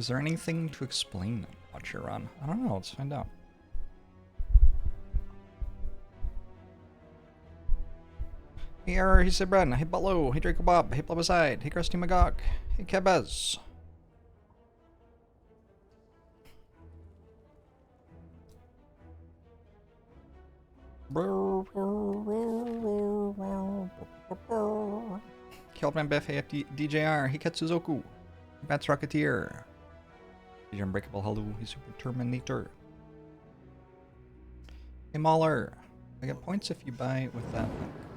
Is there anything to explain Watcher Run? I don't know, let's find out. Hey Error, hey Sibren, hey Butlo, hey Draco Bob, hey Plebiscite, hey Krusty Magog, hey Kebez. Kelpman Biff, hey DJR, hey Katsuzoku, hey Bats Rocketeer, hey Unbreakable Hello, hey Super Terminator. Hey Mauler, I get points if you buy with that.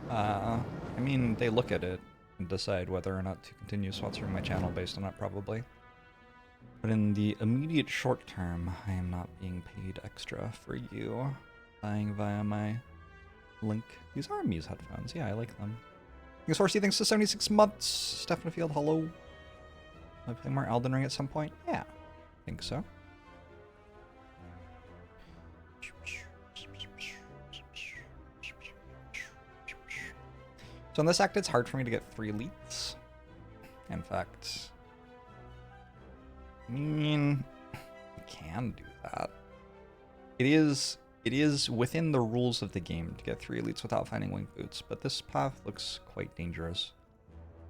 I mean, they look at it and decide whether or not to continue sponsoring my channel based on it, probably. But in the immediate short term, I am not being paid extra for you buying via my link. These are Muse headphones. Yeah, I like them. Thanks, Horsey. Thanks to 76 months. Stefan Field, hello. Will I play more Elden Ring at some point? Yeah, I think so. So in this act, it's hard for me to get 3 elites. In fact, I mean, I can do that. It is within the rules of the game to get 3 elites without finding wing boots, but this path looks quite dangerous.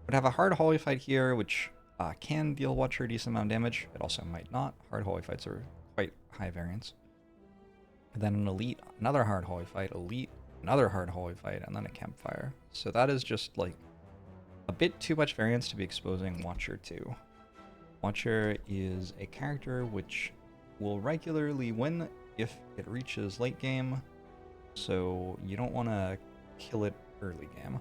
Would have a hard hallway fight here, which can deal Watcher a decent amount of damage. It also might not. Hard hallway fights are quite high variance. And then an elite, another hard hallway fight, elite, another hard hallway fight, and then a campfire. So that is just like a bit too much variance to be exposing Watcher to. Watcher is a character which will regularly win if it reaches late game, so you don't want to kill it early game.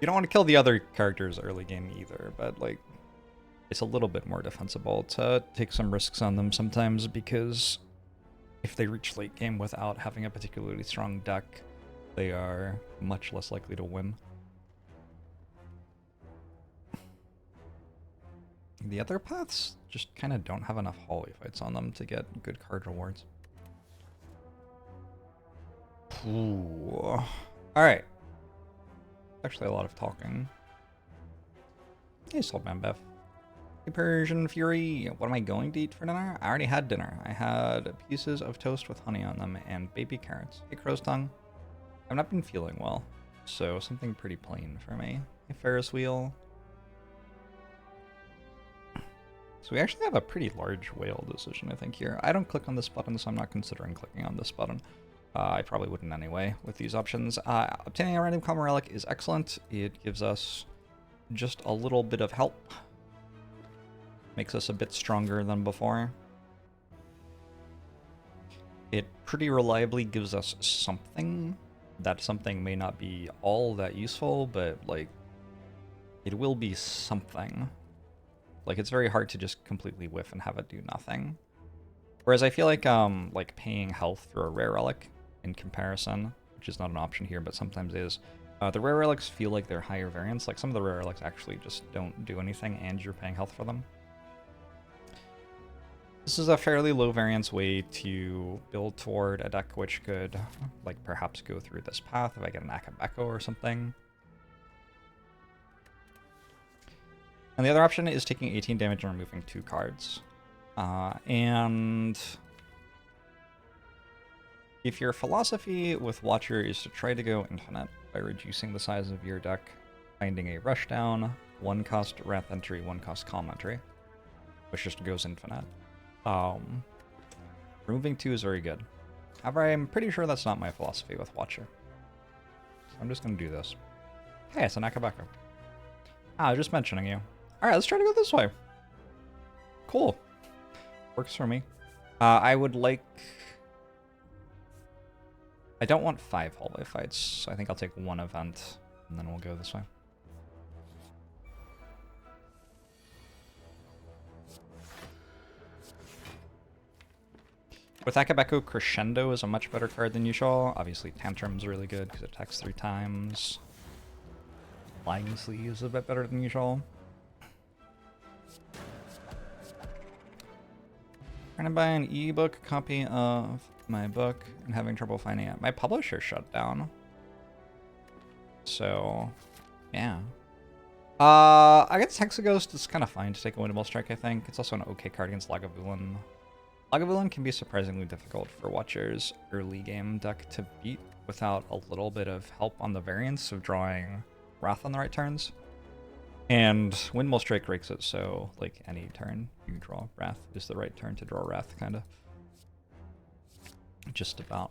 You don't want to kill the other characters early game either, but like, it's a little bit more defensible to take some risks on them sometimes, because if they reach late game without having a particularly strong deck, they are much less likely to win. The other paths just kind of don't have enough hallway fights on them to get good card rewards. Ooh. Alright. Actually a lot of talking. Hey, Saltman Bev. Hey, Persian Fury. What am I going to eat for dinner? I already had dinner. I had pieces of toast with honey on them and baby carrots. Hey, Crow's Tongue. I've not been feeling well, so something pretty plain for me. Hey, Ferris Wheel. So we actually have a pretty large whale decision, I think, here. I don't click on this button, so I'm not considering clicking on this button. I probably wouldn't anyway with these options. Obtaining a random common relic is excellent. It gives us just a little bit of help. Makes us a bit stronger than before. It pretty reliably gives us something. That something may not be all that useful, but like, it will be something. Like, it's very hard to just completely whiff and have it do nothing. Whereas I feel like paying health for a rare relic in comparison, which is not an option here, but sometimes is, the rare relics feel like they're higher variance. Like, some of the rare relics actually just don't do anything, and you're paying health for them. This is a fairly low variance way to build toward a deck which could, like, perhaps go through this path if I get an Akabeko or something. And the other option is taking 18 damage and removing 2 cards. And if your philosophy with Watcher is to try to go infinite by reducing the size of your deck, finding a Rushdown, 1-cost Wrath entry, 1-cost Calm entry, which just goes infinite, removing 2 is very good. However, I'm pretty sure that's not my philosophy with Watcher. So I'm just going to do this. Hey, it's an Akabeko. I was just mentioning you. Alright, let's try to go this way. Cool. Works for me. I would like... I don't want 5 hallway fights, so I think I'll take 1 event, and then we'll go this way. With Akabeko, Crescendo is a much better card than usual. Obviously, Tantrum's really good because it attacks 3 times. Flying Sleeve is a bit better than usual. Trying to buy an ebook copy of my book and having trouble finding it. My publisher shut down. So, yeah. Against Hexaghost, it's kind of fine to take a Windmill Strike, I think. It's also an okay card against Lagavulin. Lagavulin can be surprisingly difficult for Watcher's early game deck to beat without a little bit of help on the variance of drawing Wrath on the right turns. And Windmill Strike breaks it, so like any turn you can draw Wrath is the right turn to draw Wrath, kind of. Just about.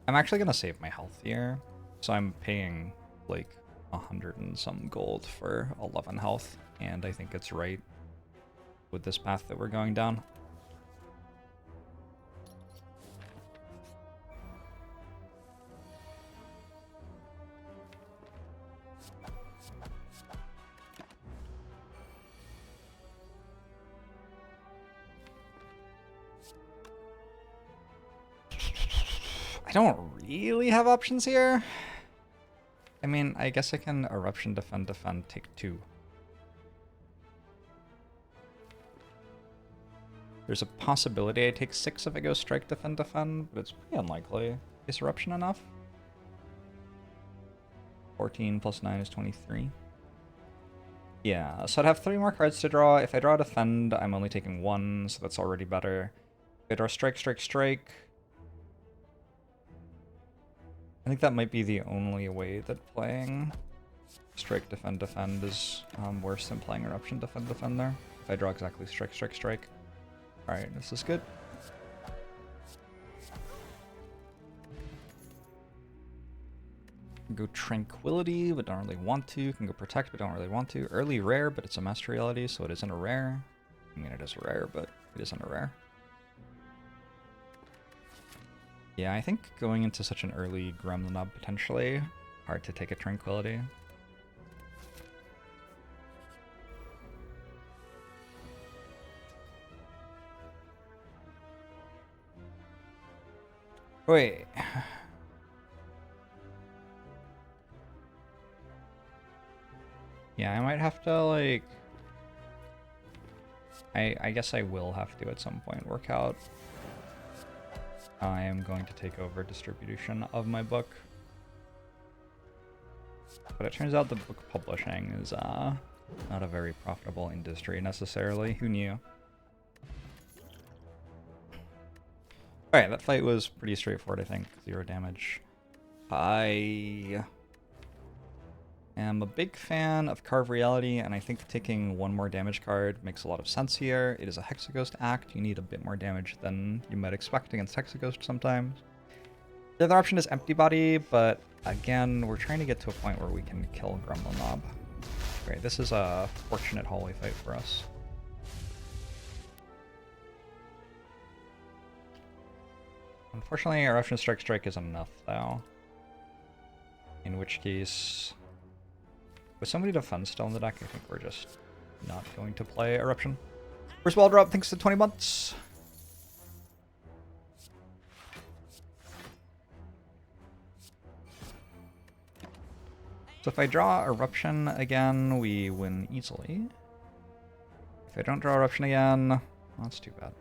I'm actually going to save my health here, so I'm paying like 100 and some gold for 11 health, and I think it's right with this path that we're going down. I don't really have options here. I mean, I guess I can Eruption, defend, take 2. There's a possibility I take 6 if I go Strike, defend, but it's pretty unlikely. Is Eruption enough? 14 plus 9 is 23. Yeah, so I'd have 3 more cards to draw. If I draw defend, I'm only taking 1, so that's already better. If I draw strike, strike. I think that might be the only way that playing strike, defend is worse than playing Eruption, defend there. If I draw exactly strike. Alright, this is good. Can go Tranquility, but don't really want to. Can go Protect, but don't really want to. Early rare, but it's a Master Reality, so it isn't a rare. I mean, it is a rare, but it isn't a rare. Yeah, I think going into such an early Gremlin potentially hard to take a Tranquility. Wait. Yeah, I might have to, like... I guess I will have to at some point work out. I am going to take over distribution of my book. But it turns out the book publishing is not a very profitable industry necessarily. Who knew? Alright, that fight was pretty straightforward, I think. 0 damage. I am a big fan of Carve Reality, and I think taking 1 more damage card makes a lot of sense here. It is a Hexaghost act. You need a bit more damage than you might expect against Hexaghost sometimes. The other option is Empty Body, but again, we're trying to get to a point where we can kill Gremlin Mob. Great, this is a fortunate hallway fight for us. Unfortunately, Eruption Strike is enough, though. In which case... With somebody defend still in the deck, I think we're just not going to play Eruption. First ball drop, thanks to 20 months. So if I draw Eruption again, we win easily. If I don't draw Eruption again, well, that's too bad.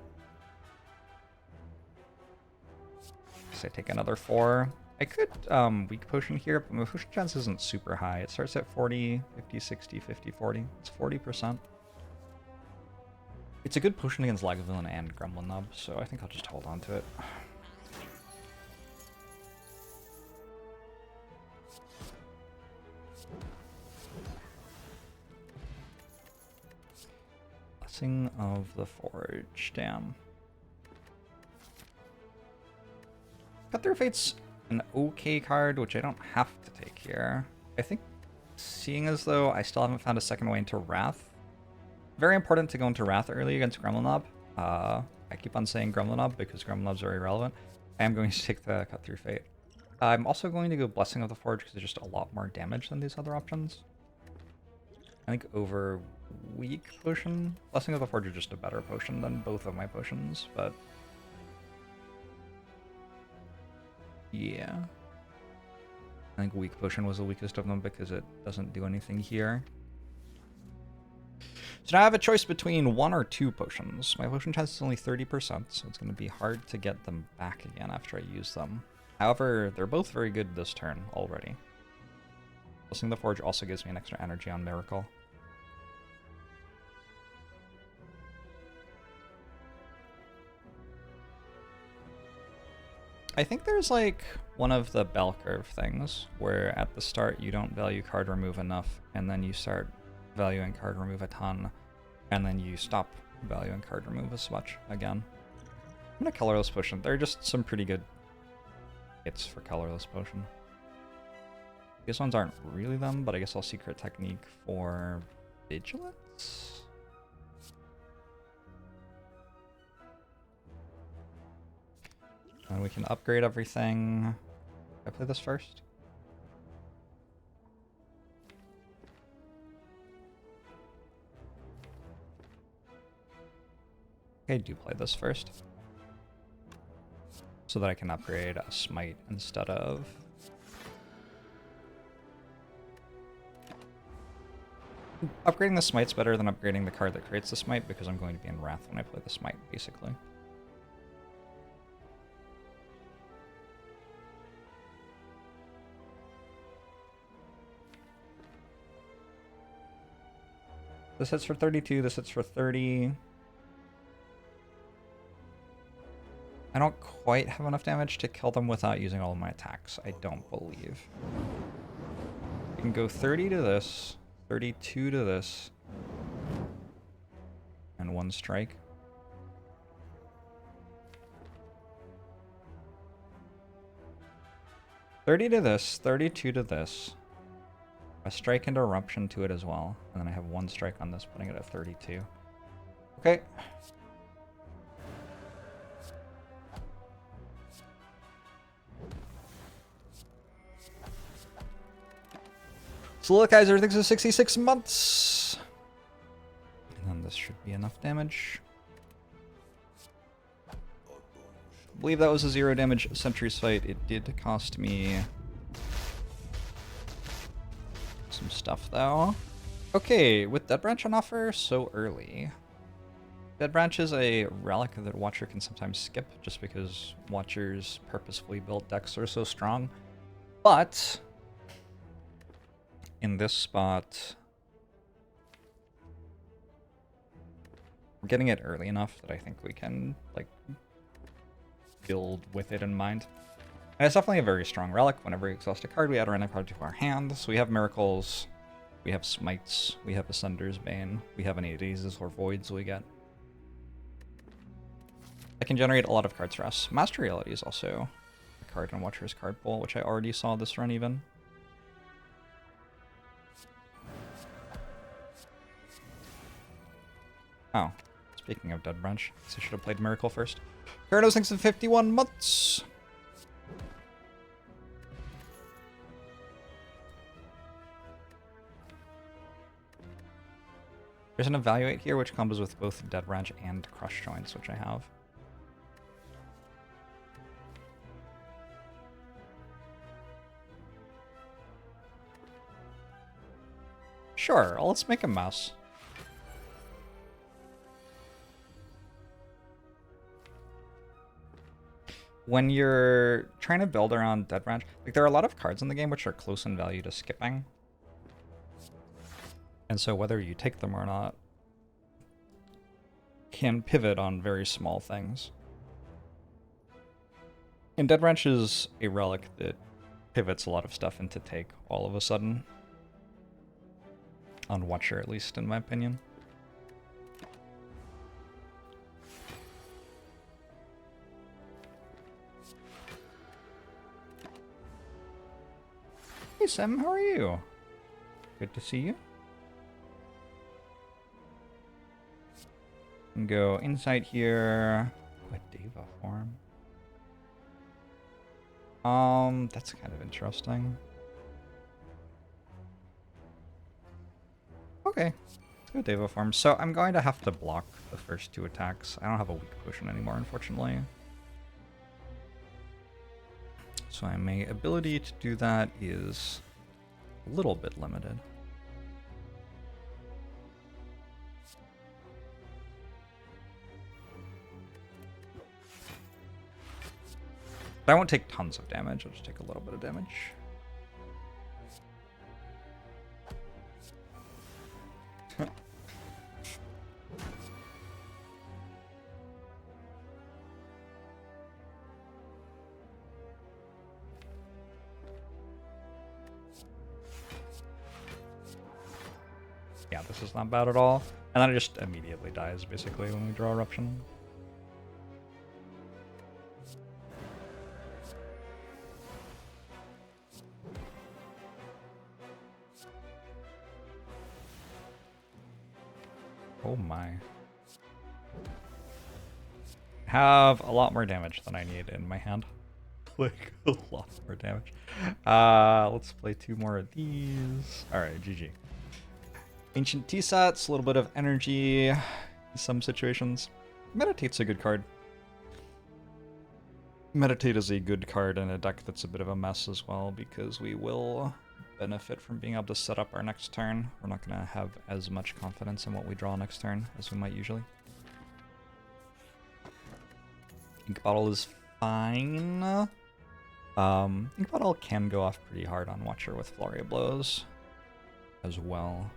So I take another 4. I could weak potion here, but my potion chance isn't super high. It starts at 40, 50, 60, 50, 40. It's 40%. It's a good potion against Lagavulin and Gremlin Nub, so I think I'll just hold on to it. Blessing of the Forge, damn. Cut Through Fate's an okay card, which I don't have to take here. I think, seeing as though I still haven't found a second way into Wrath, very important to go into Wrath early against Gremlin Nob. I keep on saying Gremlin Nob because Gremlin Nob's very relevant. I am going to take the Cut Through Fate. I'm also going to go Blessing of the Forge because it's just a lot more damage than these other options. I think over Weak Potion, Blessing of the Forge is just a better potion than both of my potions, but yeah. I think Weak Potion was the weakest of them because it doesn't do anything here. So now I have a choice between 1 or 2 potions. My potion chance is only 30%, so it's going to be hard to get them back again after I use them. However, they're both very good this turn already. Blessing the Forge also gives me an extra energy on Miracle. I think there's like one of the bell curve things where at the start you don't value card remove enough, and then you start valuing card remove a ton, and then you stop valuing card remove as much again. I'm gonna Colorless Potion. They're just some pretty good hits for Colorless Potion. These ones aren't really them, but I guess I'll Secret Technique for Vigilance? And we can upgrade everything. Can I play this first? Okay, do play this first. So that I can upgrade a Smite instead of... Upgrading the Smite's better than upgrading the card that creates the Smite, because I'm going to be in Wrath when I play the Smite, basically. This hits for 32, this hits for 30. I don't quite have enough damage to kill them without using all of my attacks, I don't believe. You can go 30 to this, 32 to this, and 1 strike. $30 to this, 32 to this. A strike and eruption to it as well. And then I have 1 strike on this, putting it at 32. Okay. So look, guys, everything's at 66 months. And then this should be enough damage. I believe that was a 0 damage Sentry's Fight. It did cost me some stuff, though. Okay, with Dead Branch on offer so early. Dead Branch is a relic that Watcher can sometimes skip, just because Watcher's purposefully built decks are so strong. But in this spot, we're getting it early enough that I think we can, like, build with it in mind. And it's definitely a very strong relic. Whenever we exhaust a card, we add a random card to our hand. So we have Miracles, we have Smites, we have Ascender's Bane, we have any Dazes or Voids we get. I can generate a lot of cards for us. Master Reality is also a card in Watcher's card pool, which I already saw this run even. Oh, speaking of Dead Branch, I should have played Miracle first. Gyarados thinks in 51 months. There's an Evaluate here, which combos with both Dead Branch and Crush Joints, which I have. Sure, let's make a mess. When you're trying to build around Dead Branch, like, there are a lot of cards in the game which are close in value to skipping. And so whether you take them or not can pivot on very small things. And Dead Branch is a relic that pivots a lot of stuff into take all of a sudden. On Watcher, at least, in my opinion. Hey Sam, how are you? Good to see you. And go inside here. What Deva form? That's kind of interesting. Okay, let's go Deva form. So I'm going to have to block the first 2 attacks. I don't have a weak potion anymore, unfortunately. So my ability to do that is a little bit limited. But I won't take tons of damage, I'll just take a little bit of damage. Yeah, this is not bad at all. And then it just immediately dies, basically, when we draw Eruption. Oh my. Have a lot more damage than I need in my hand. Like, a lot more damage. Let's play 2 more of these. Alright, GG. Ancient T-Sets, a little bit of energy in some situations. Meditate's a good card. Meditate is a good card in a deck that's a bit of a mess as well, because we will benefit from being able to set up our next turn. We're not going to have as much confidence in what we draw next turn as we might usually. Ink Bottle is fine. Ink Bottle can go off pretty hard on Watcher with Flurry of Blows as well.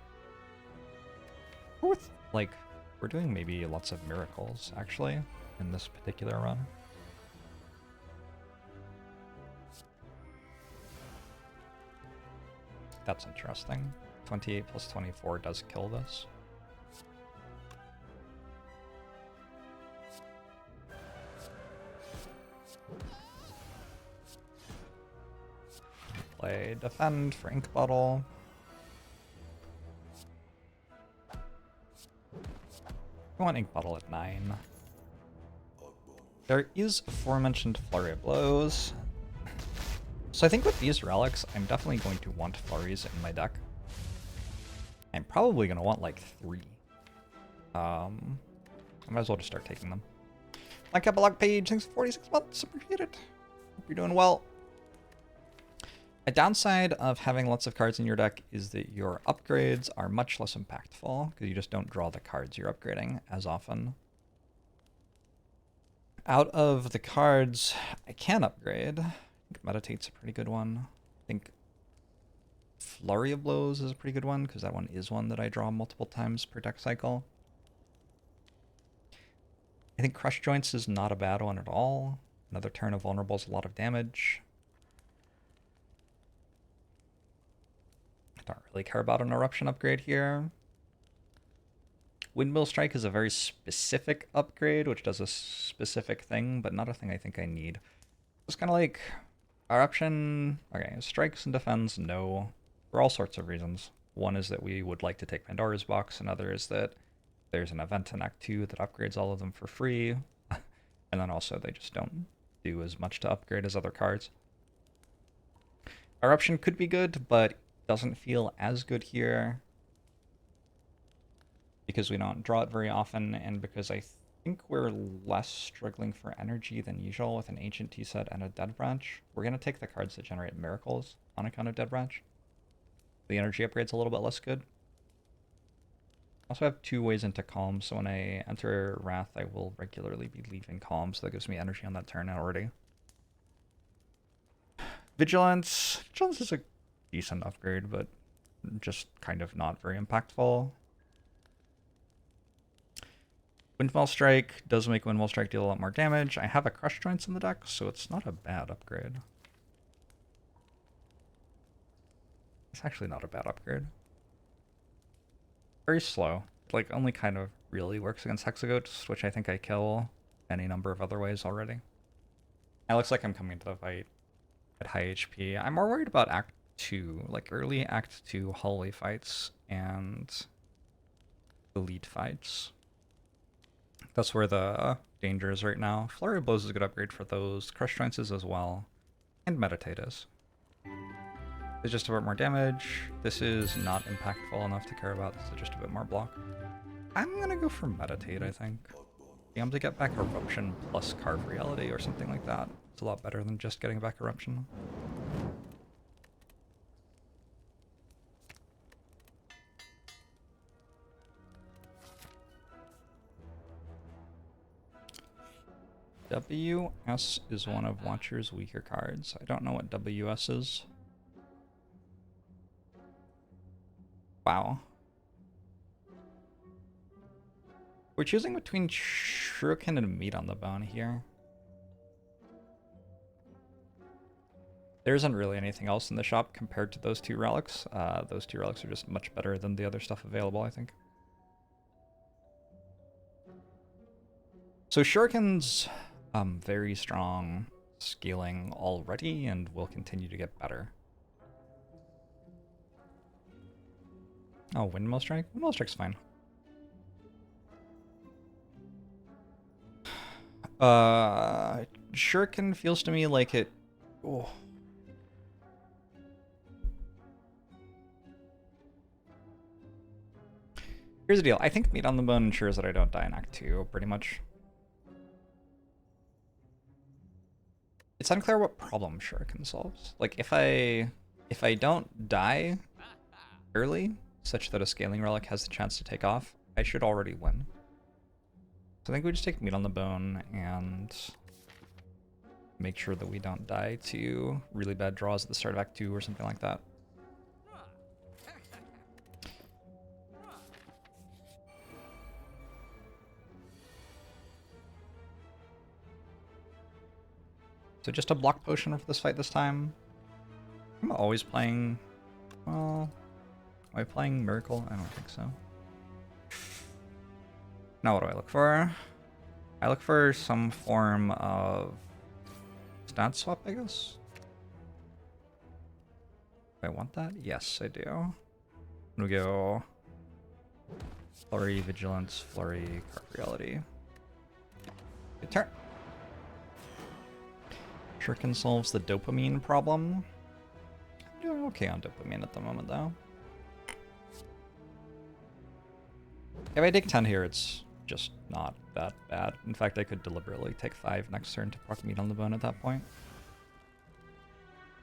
With, like, we're doing maybe lots of miracles, actually, in this particular run. That's interesting. 28 plus 24 does kill this. Play Defend for Ink Bottle. I want Ink Bottle at 9. There is aforementioned Flurry of Blows. So I think with these relics, I'm definitely going to want flurries in my deck. I'm probably going to want like 3. I might as well just start taking them. Like Epilogue Page, thanks for 46 months, appreciate it. Hope you're doing well. A downside of having lots of cards in your deck is that your upgrades are much less impactful, because you just don't draw the cards you're upgrading as often. Out of the cards I can upgrade, I think Meditate's a pretty good one. I think Flurry of Blows is a pretty good one, because that one is one that I draw multiple times per deck cycle. I think Crush Joints is not a bad one at all. Another turn of Vulnerable is a lot of damage. I don't really care about an Eruption upgrade here. Windmill Strike is a very specific upgrade, which does a specific thing, but not a thing I think I need. It's kind of like Eruption. Okay, strikes and defends, no, for all sorts of reasons. One is that we would like to take Pandora's Box, another is that there's an event in Act 2 that upgrades all of them for free, and then also they just don't do as much to upgrade as other cards. Eruption could be good, but doesn't feel as good here, because we don't draw it very often, and because I think we're less struggling for energy than usual with an Ancient T-Set and a Dead Branch. We're going to take the cards that generate miracles on account of Dead Branch. The energy upgrade's a little bit less good. I also have 2 ways into Calm, so when I enter Wrath, I will regularly be leaving Calm, so that gives me energy on that turn already. Vigilance. Vigilance is a decent upgrade, but just kind of not very impactful. Windmill Strike does make Windmill Strike deal a lot more damage. I have a Crush Joints in the deck, so it's not a bad upgrade. It's actually not a bad upgrade. Very slow. Like, only kind of really works against Hexaghost, which I think I kill any number of other ways already. It looks like I'm coming into the fight at high HP. I'm more worried about Act 2, like early Act 2 hallway fights and elite fights. That's where the danger is right now. Flurry of Blows is a good upgrade for those. Crush Joints is as well. And Meditate is. It's just a bit more damage. This is not impactful enough to care about. This is just a bit more block. I'm gonna go for Meditate, I think. Being able to get back Eruption plus Carve Reality or something like that. It's a lot better than just getting back Eruption. WS is one of Watcher's weaker cards. I don't know what WS is. Wow. We're choosing between Shuriken and Meat on the Bone here. There isn't really anything else in the shop compared to those two relics. Those two relics are just much better than the other stuff available, I think. So Shuriken's very strong scaling already and will continue to get better. Oh, Windmill Strike? Windmill Strike's fine. Shuriken feels to me like it... Oh. Here's the deal. I think Meat on the Bone ensures that I don't die in Act 2, pretty much. It's unclear what problem Shuriken solves. Like, if I don't die early, such that a scaling relic has the chance to take off, I should already win. So I think we just take Meat on the Bone and make sure that we don't die to really bad draws at the start of Act 2 or something like that. So just a block potion for this fight this time. I'm always playing... Well... Am I playing Miracle? I don't think so. Now what do I look for? I look for some form of stat swap, I guess? Do I want that? Yes, I do. I'm gonna go... Flurry, Vigilance, Flurry, Card Reality. Good turn. Shuriken solves the dopamine problem. I'm doing okay on dopamine at the moment, though. If I take 10 here, it's just not that bad. In fact, I could deliberately take 5 next turn to proc Meat on the Bone at that point.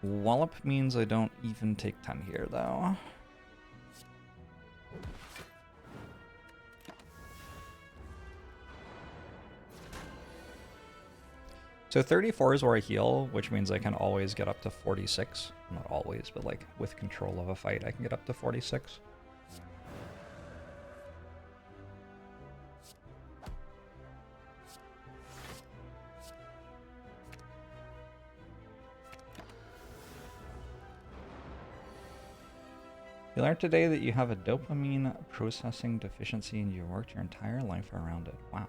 Wallop means I don't even take 10 here, though. So 34 is where I heal, which means I can always get up to 46. Not always, but like with control of a fight, I can get up to 46. You learned today that you have a dopamine processing deficiency and you worked your entire life around it. Wow.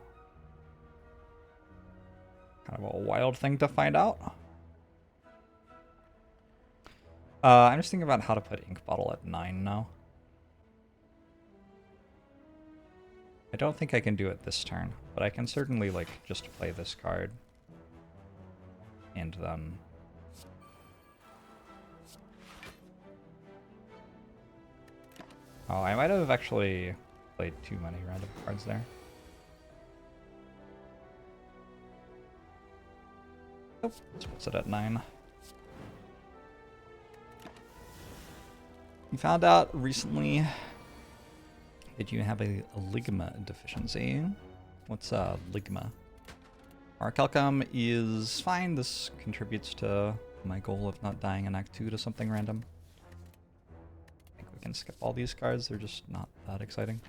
Kind of a wild thing to find out. I'm just thinking about how to put Ink Bottle at 9 now. I don't think I can do it this turn, but I can certainly, like, just play this card. And then... Oh, I might have actually played too many random cards there. Oh, this puts it at 9. You found out recently that you have a ligma deficiency. What's ligma? Orichalcum is fine. This contributes to my goal of not dying in Act 2 to something random. I think we can skip all these cards. They're just not that exciting.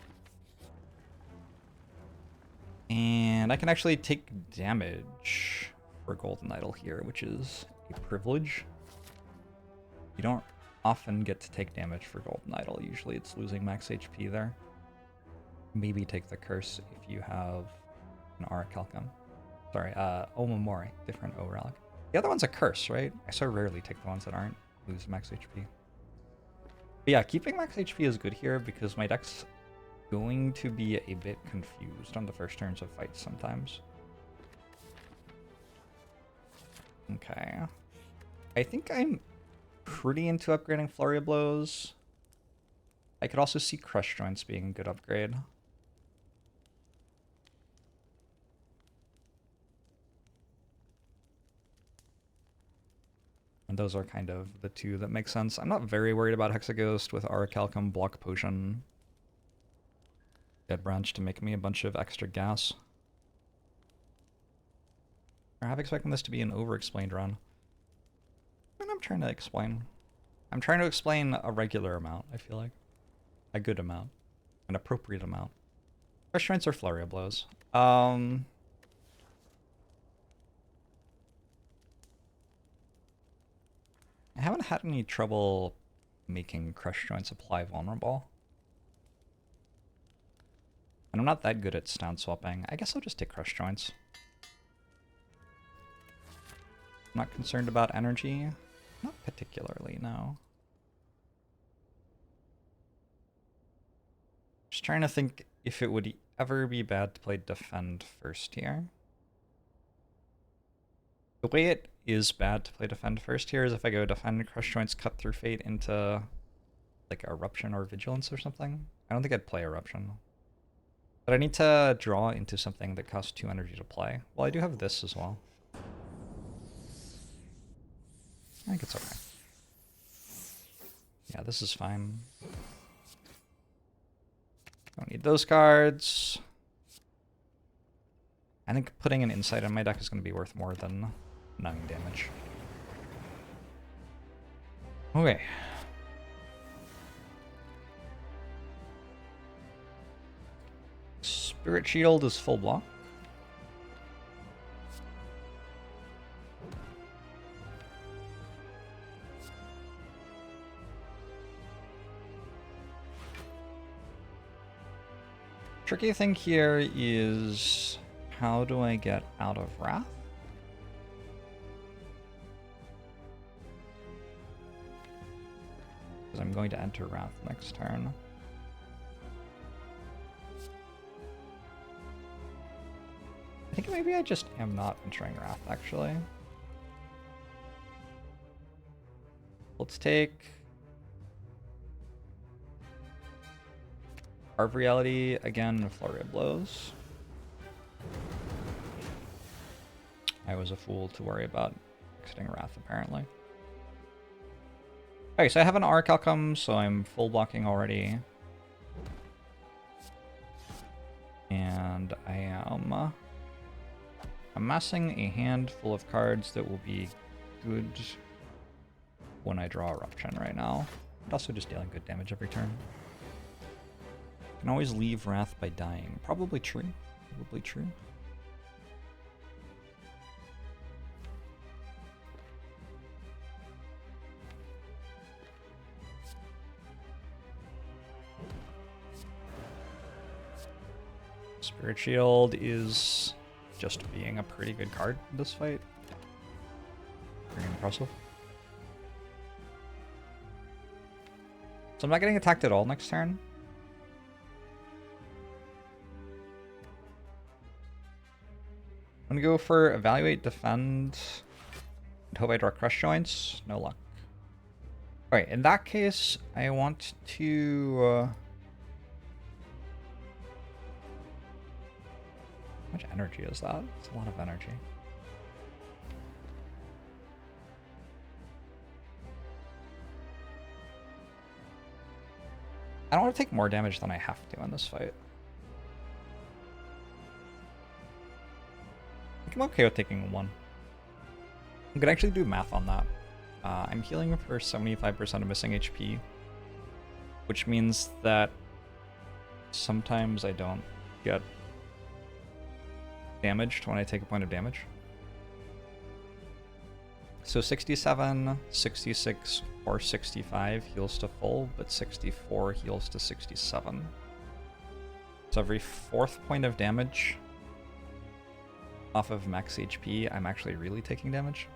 And I can actually take damage for Golden Idol here, which is a privilege. You don't often get to take damage for Golden Idol. Usually it's losing max HP there. Maybe take the curse if you have an Orichalcum. Sorry, Omamori, different O relic. The other one's a curse, right? I so rarely take the ones that aren't lose max HP. But yeah, keeping max HP is good here because my deck's going to be a bit confused on the first turns of fights sometimes. Okay. I think I'm pretty into upgrading Flurry of Blows. I could also see Crush Joints being a good upgrade. And those are kind of the two that make sense. I'm not very worried about Hexaghost with Orichalcum, Block Potion, Dead Branch to make me a bunch of extra gas. I'm half expecting this to be an over-explained run. And I'm trying to explain. I'm trying to explain a regular amount, I feel like. A good amount. An appropriate amount. Crush Joints or Flurry of Blows? haven't had any trouble making Crush Joint Supply vulnerable. And I'm not that good at stand swapping. I guess I'll just take Crush Joints. I'm not concerned about energy. Not particularly, no. Just trying to think if it would ever be bad to play Defend first here. The way it is bad to play Defend first here is if I go Defend, Crush Joints, Cut Through Fate into like Eruption or Vigilance or something. I don't think I'd play Eruption. But I need to draw into something that costs 2 energy to play. Well, I do have this as well. I think it's okay. Yeah, this is fine. Don't need those cards. I think putting an Insight on my deck is going to be worth more than numbing damage. Okay. Spirit Shield is full block. Tricky thing here is, how do I get out of Wrath? Because I'm going to enter Wrath next turn. I think maybe I just am not entering Wrath, actually. Let's take Carve Reality, again, Flurry of Blows. I was a fool to worry about exiting Wrath, apparently. Okay, so I have an Arc Outcome, so I'm full blocking already. And I am amassing a handful of cards that will be good when I draw Eruption right now. And also just dealing good damage every turn. Can always leave Wrath by dying. Probably true. Probably true. Spirit Shield is just being a pretty good card in this fight. Very impressive. So I'm not getting attacked at all next turn. I'm gonna go for Evaluate, Defend, and hope I draw Crush Joints. No luck. Alright, in that case, I want to... how much energy is that? It's a lot of energy. I don't want to take more damage than I have to in this fight. I'm okay with taking 1. I'm gonna actually do math on that. I'm healing for 75% of missing HP, which means that sometimes I don't get damaged when I take a point of damage. So 67, 66, or 65 heals to full, but 64 heals to 67. So every 4th point of damage off of max HP, I'm actually really taking damage.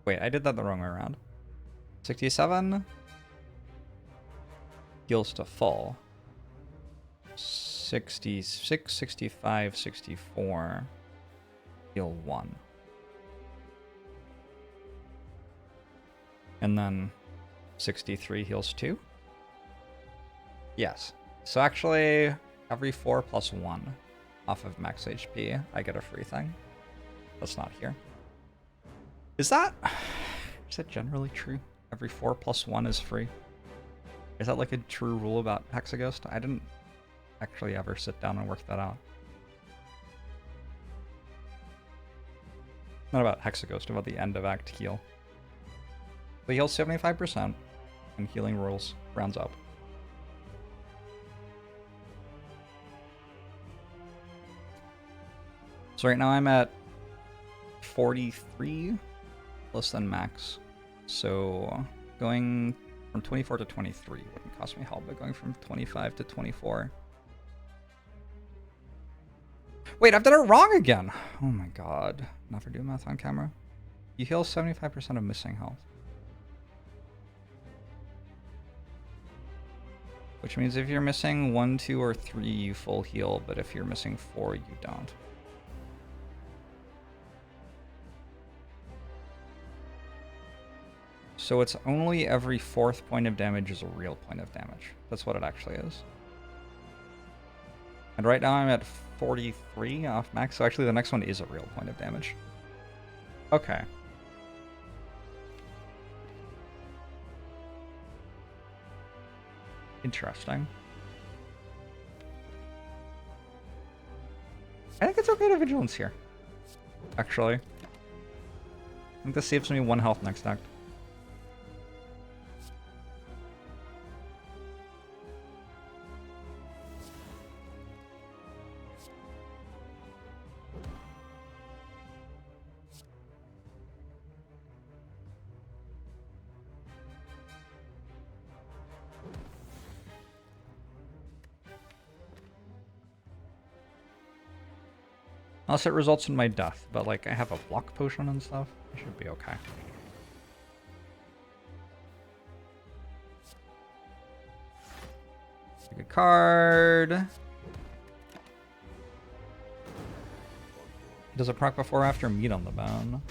Wait, I did that the wrong way around. 67 heals to full. 66, 65, 64 heal 1. And then 63 heals 2? Yes. So actually, every 4 plus 1 off of max HP, I get a free thing. That's not here. Is that generally true? Every 4 plus 1 is free? Is that like a true rule about Hexaghost? I didn't actually ever sit down and work that out. Not about Hexaghost, about the end of Act heal. But heals 75%, and healing rolls rounds up. So right now I'm at 43. less than max. So going from 24 to 23 wouldn't cost me health, but going from 25 to 24. Wait, I've done it wrong again! Oh my god. Never do math on camera. You heal 75% of missing health. Which means if you're missing 1, 2, or 3, you full heal, but if you're missing 4, you don't. So it's only every 4th point of damage is a real point of damage. That's what it actually is. And right now I'm at 43 off max, so actually the next one is a real point of damage. Okay. Interesting. I think it's okay to vigilance here. Actually. I think this saves me 1 health next act. Unless it results in my death, but like I have a block potion and stuff, I should be okay. Take a card. Does it proc before or after meat on the bone?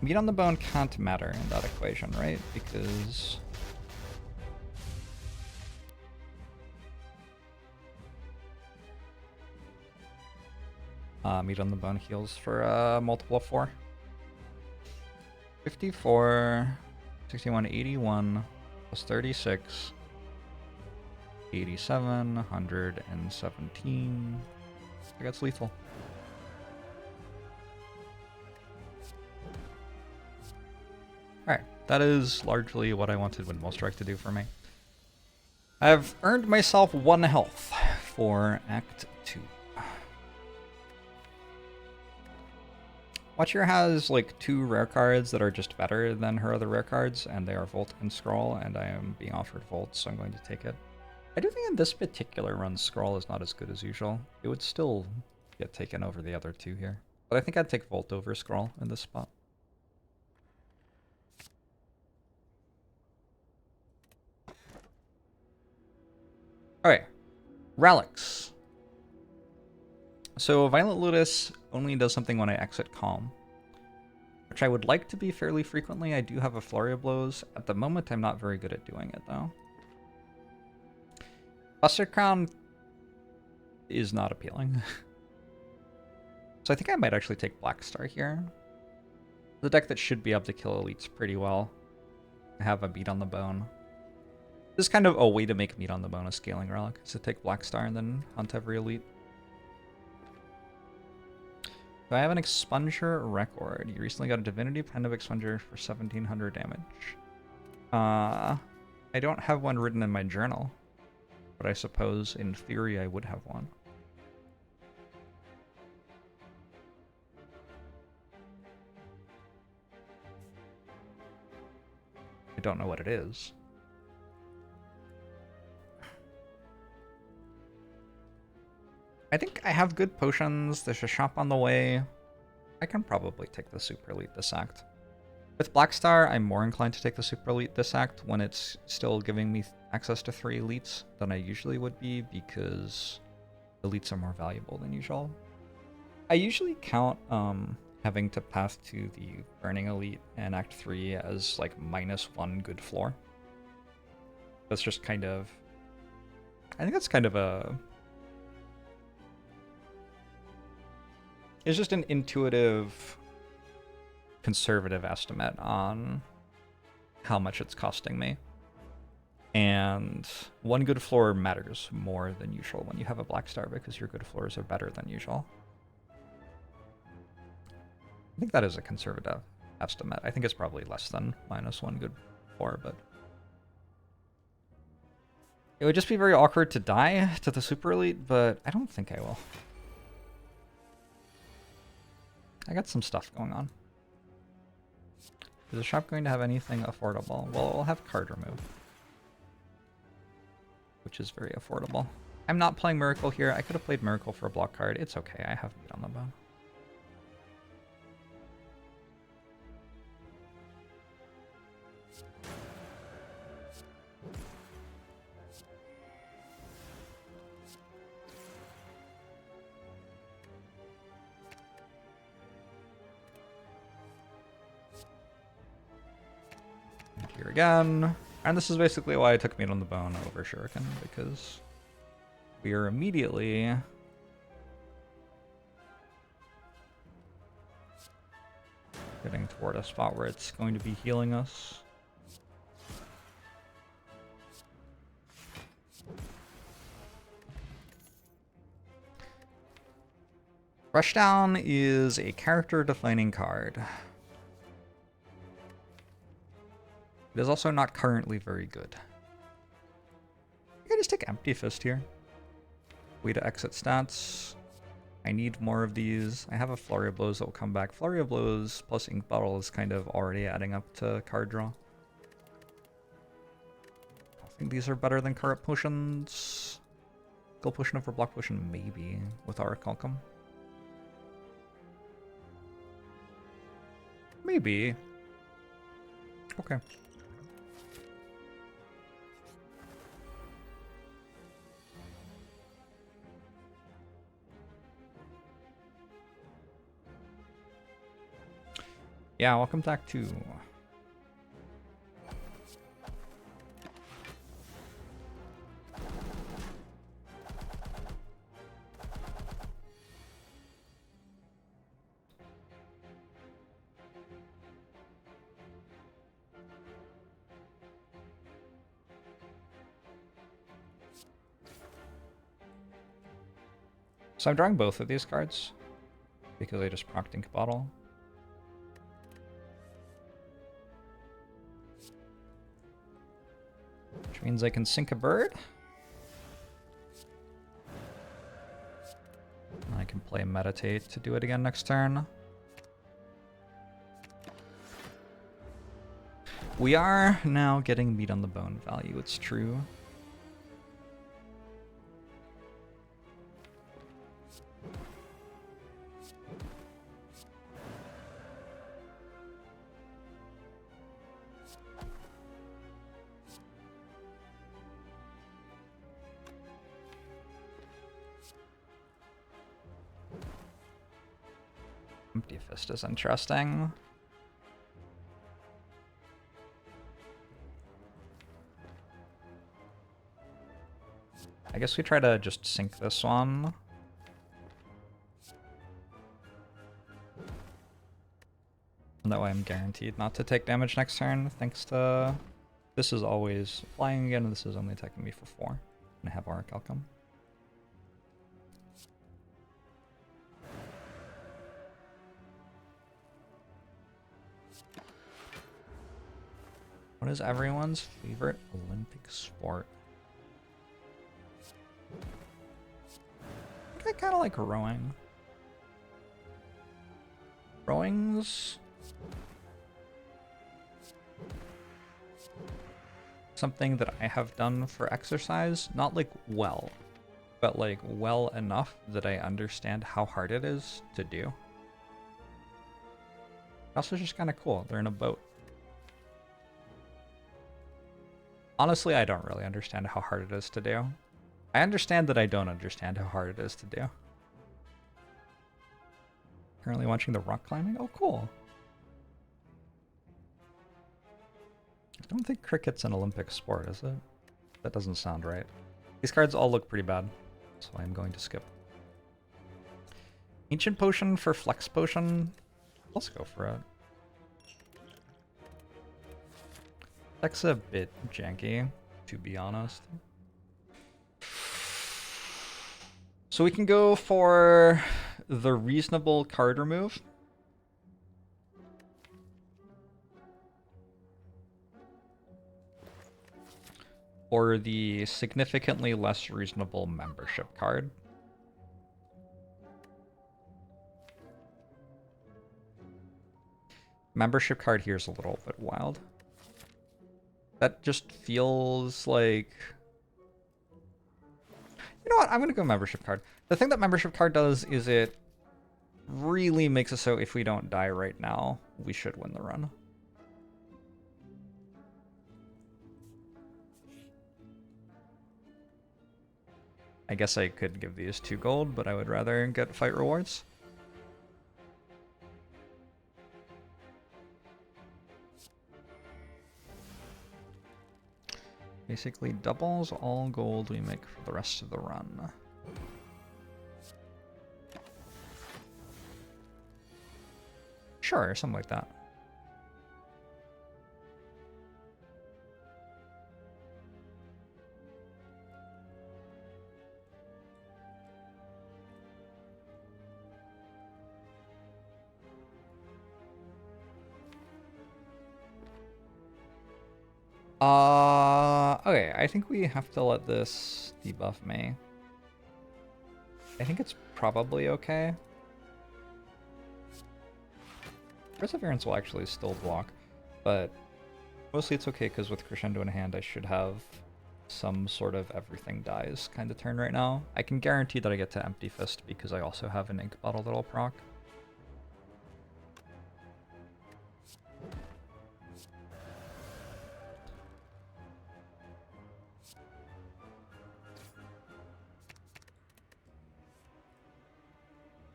Meat on the bone can't matter in that equation, right? Because meat on the bone heals for a multiple of 4. 54, 61, 81, plus 36, 87, 117. I think that's lethal. Alright, that is largely what I wanted Windmill Strike to do for me. I've earned myself 1 health for Act 2. Watcher has like 2 rare cards that are just better than her other rare cards, and they are Volt and Scroll, and I am being offered Volt, so I'm going to take it. I do think in this particular run, Scroll is not as good as usual. It would still get taken over the other 2 here. But I think I'd take Volt over Scroll in this spot. Alright, Relics. So Violent Lotus only does something when I exit Calm, which I would like to be fairly frequently. I do have a Flurry of Blows. At the moment, I'm not very good at doing it, though. Buster Crown is not appealing. So I think I might actually take Black Star here. The deck that should be able to kill elites pretty well. I have a Meat on the Bone. This is kind of a way to make Meat on the Bone a scaling relic, is to take Black Star and then hunt every elite. Do I have an Expunger record? You recently got a Divinity Pen of Expunger for 1700 damage. I don't have one written in my journal, but I suppose in theory I would have one. I don't know what it is. I think I have good potions. There's a shop on the way. I can probably take the Super Elite this act. With Black Star, I'm more inclined to take the Super Elite this act when it's still giving me access to 3 elites than I usually would be, because elites are more valuable than usual. I usually count having to path to the Burning Elite in Act 3 as like -1 good floor. That's just kind of... I think that's kind of a... It's just an intuitive, conservative estimate on how much it's costing me. And 1 good floor matters more than usual when you have a Black Star, because your good floors are better than usual. I think that is a conservative estimate. I think it's probably less than -1 good floor, but... It would just be very awkward to die to the Super Elite, but I don't think I will. I got some stuff going on. Is the shop going to have anything affordable? Well, we'll have card remove, which is very affordable. I'm not playing Miracle here. I could have played Miracle for a block card. It's okay. I have meat on the bone. Here again. And this is basically why I took meat on the bone over Shuriken, because we are immediately getting toward a spot where it's going to be healing us. Rushdown is a character-defining card. It is also not currently very good. I can just take Empty Fist here. Way to exit stats. I need more of these. I have a Flurry of Blows that will come back. Flurry of Blows plus Ink Bottle is kind of already adding up to card draw. I think these are better than Corrupt Potions. Skill Potion over Block Potion, maybe, with Orichalcum. Maybe. Okay. Yeah, welcome back to... So I'm drawing both of these cards because I just procced Ink Bottle. Which means I can sink a bird. And I can play Meditate to do it again next turn. We are now getting meat on the bone value, it's true. Empty Fist is interesting. I guess we try to just sink this one. And that way I'm guaranteed not to take damage next turn, thanks to... This is always flying again, and this is only attacking me for 4. And I have Orichalcum. What is everyone's favorite Olympic sport? I think I kind of like rowing. Rowing's something that I have done for exercise, not like well, but like well enough that I understand how hard it is to do. Also just kind of cool. They're in a boat. Honestly, I don't really understand how hard it is to do. I understand that I don't understand how hard it is to do. Currently watching the rock climbing? Oh, cool. I don't think cricket's an Olympic sport, is it? That doesn't sound right. These cards all look pretty bad, so I'm going to skip. Ancient Potion for Flex Potion? Let's go for it. That's a bit janky, to be honest. So we can go for the reasonable card remove. Or the significantly less reasonable membership card. Membership card here is a little bit wild. That just feels like... You know what? I'm going to go membership card. The thing that membership card does is it really makes it so if we don't die right now, we should win the run. I guess I could give these 2 gold, but I would rather get fight rewards. Basically doubles all gold we make for the rest of the run. Sure, something like that. Okay, I think we have to let this debuff me. I think it's probably okay. Perseverance will actually still block, but mostly it's okay because with Crescendo in hand, I should have some sort of everything dies kind of turn right now. I can guarantee that I get to Empty Fist because I also have an ink bottle that'll proc.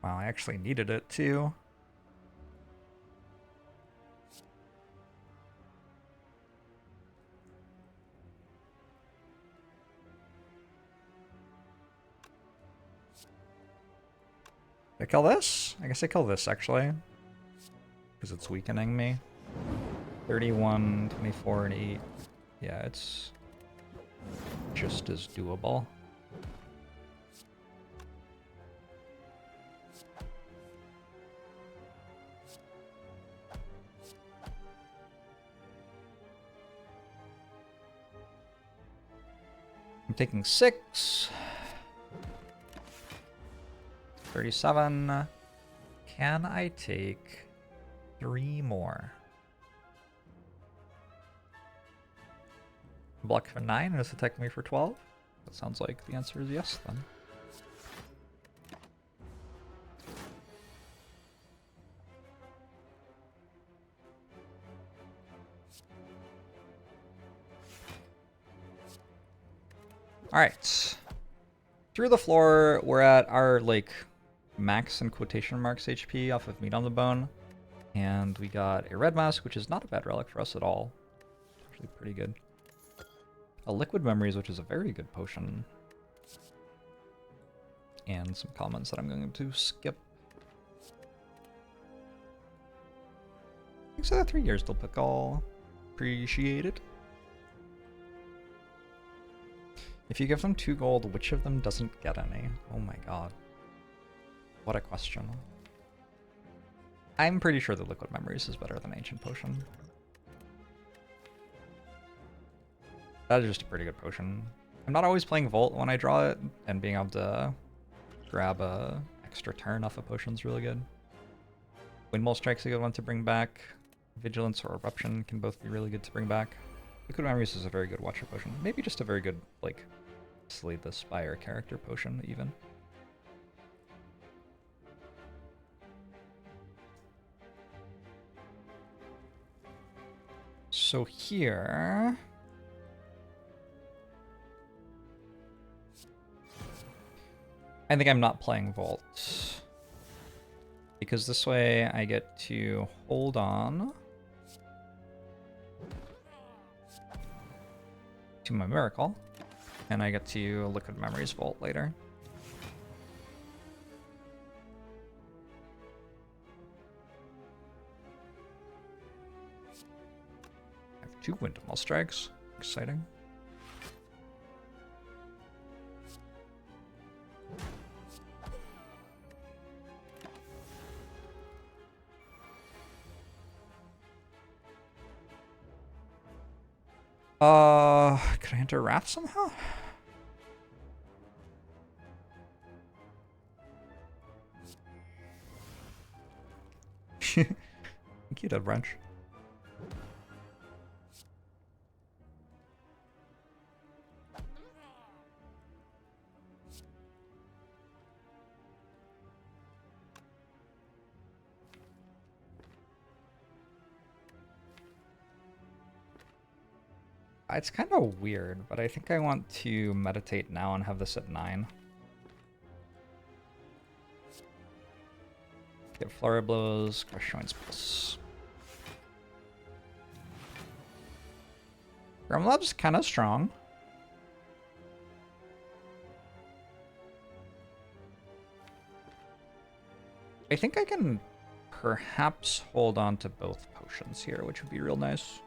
Wow, I actually needed it too. Did I kill this? I guess I kill this actually. Because it's weakening me. 31, 24, and 8. Yeah, it's just as doable. I'm taking 6. 37. Can I take 3 more? Block for 9 and it's attacking me for 12? That sounds like the answer is yes then. Alright. Through the floor, we're at our, like, max in quotation marks HP off of Meat on the Bone. And we got a Red Mask, which is not a bad relic for us at all. It's actually pretty good. A Liquid Memories, which is a very good potion. And some comments that I'm going to skip. Thanks for the 3 years, Dilpickle. Appreciate it. If you give them 2 gold, which of them doesn't get any? Oh my god. What a question. I'm pretty sure that Liquid Memories is better than Ancient Potion. That is just a pretty good potion. I'm not always playing Volt when I draw it, and being able to grab a extra turn off a potion is really good. Windmill Strike's a good one to bring back. Vigilance or Eruption can both be really good to bring back. Liquid Memories is a very good Watcher potion. Maybe just a very good, like, Slay the Spire character potion, even. So here... I think I'm not playing Volt. Because this way I get to hold on to my Miracle, and I get to Liquid Memories Volt later. I have 2 Windmill Strikes. Exciting. Could I enter Wrath somehow? Thank you, Dead Branch. It's kind of weird, but I think I want to meditate now and have this at 9. Get Flurry Blows, Crush Joints Plus. Grimlab's kind of strong. I think I can perhaps hold on to both potions here, which would be real nice.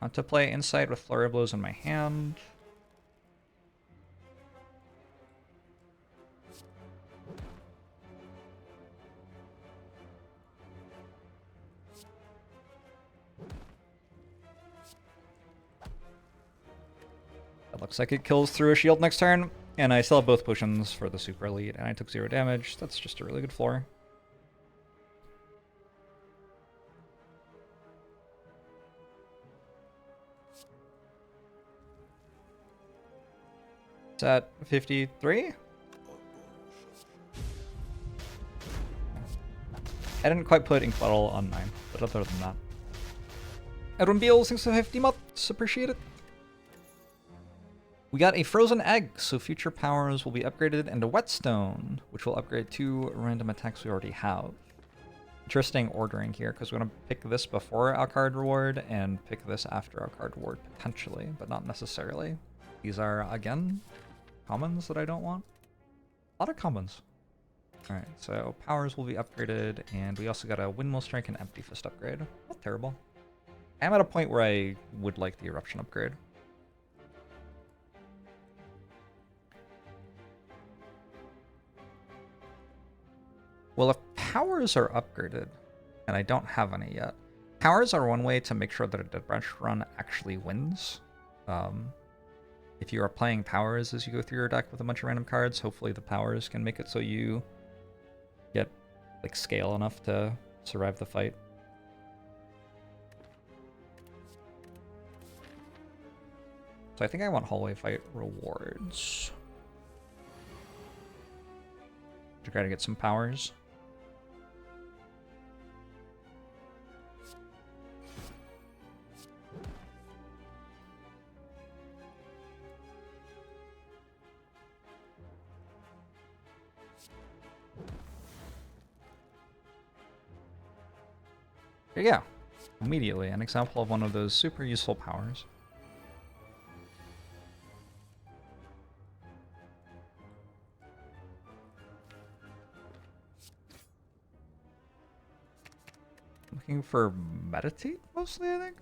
Want to play Insight with Flurry Blows in my hand. That looks like it kills through a shield next turn, and I still have both potions for the super elite, and I took 0 damage. That's just a really good floor. It's at 53. I didn't quite put Ink Bottle on 9, but other than that. Edwin Beal, thanks for 50 months. Appreciate it. We got a Frozen Egg, so future powers will be upgraded, and a Whetstone, which will upgrade 2 random attacks we already have. Interesting ordering here, because we're going to pick this before our card reward, and pick this after our card reward, potentially, but not necessarily. These are, again, commons that I don't want. A lot of commons. Alright, so powers will be upgraded, and we also got a Windmill Strike and Empty Fist upgrade. Not terrible. I'm at a point where I would like the Eruption upgrade. Well, if powers are upgraded, and I don't have any yet, powers are one way to make sure that a Dead Branch run actually wins. If you are playing powers as you go through your deck with a bunch of random cards, hopefully the powers can make it so you get like scale enough to survive the fight. So I think I want Hallway Fight rewards to try to get some powers. There you go. Immediately, an example of one of those super useful powers. Looking for Meditate, mostly, I think?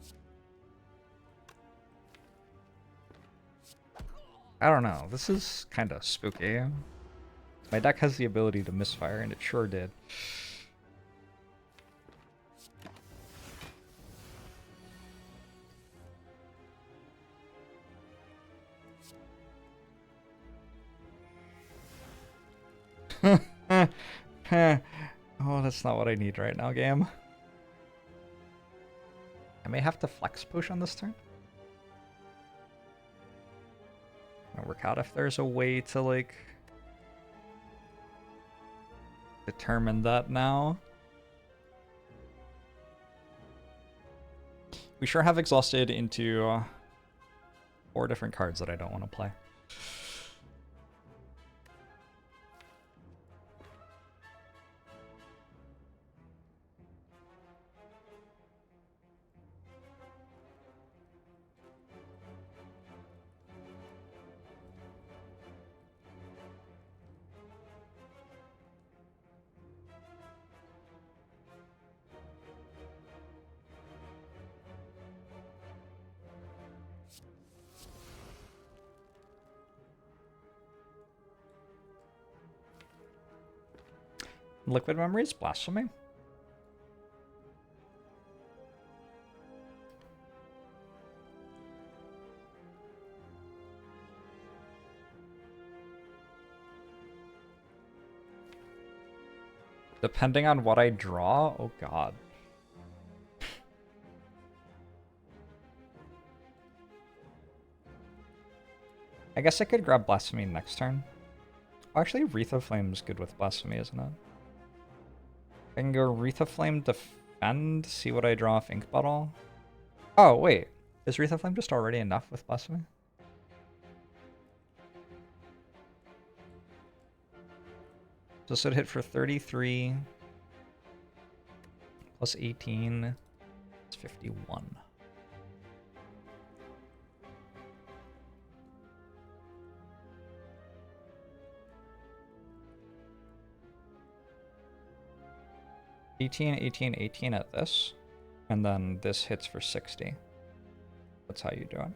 I don't know. This is kind of spooky. My deck has the ability to misfire, and it sure did. Oh, that's not what I need right now, game. I may have to flex push on this turn. I'll work out if there's a way to, like, determine that now. We sure have exhausted into 4 different cards that I don't want to play. Liquid Memories, Blasphemy. Depending on what I draw? Oh god. I guess I could grab Blasphemy next turn. Oh, actually, Wreath of Flame's good with Blasphemy, isn't it? I can go Wreath of Flame, defend, see what I draw off Ink Bottle. Oh, wait. Is Wreath of Flame just already enough with Blasphemy? So this would hit for 33. Plus 18. It's 51. $18, 18, 18 at this. And then this hits for 60. That's how you do it.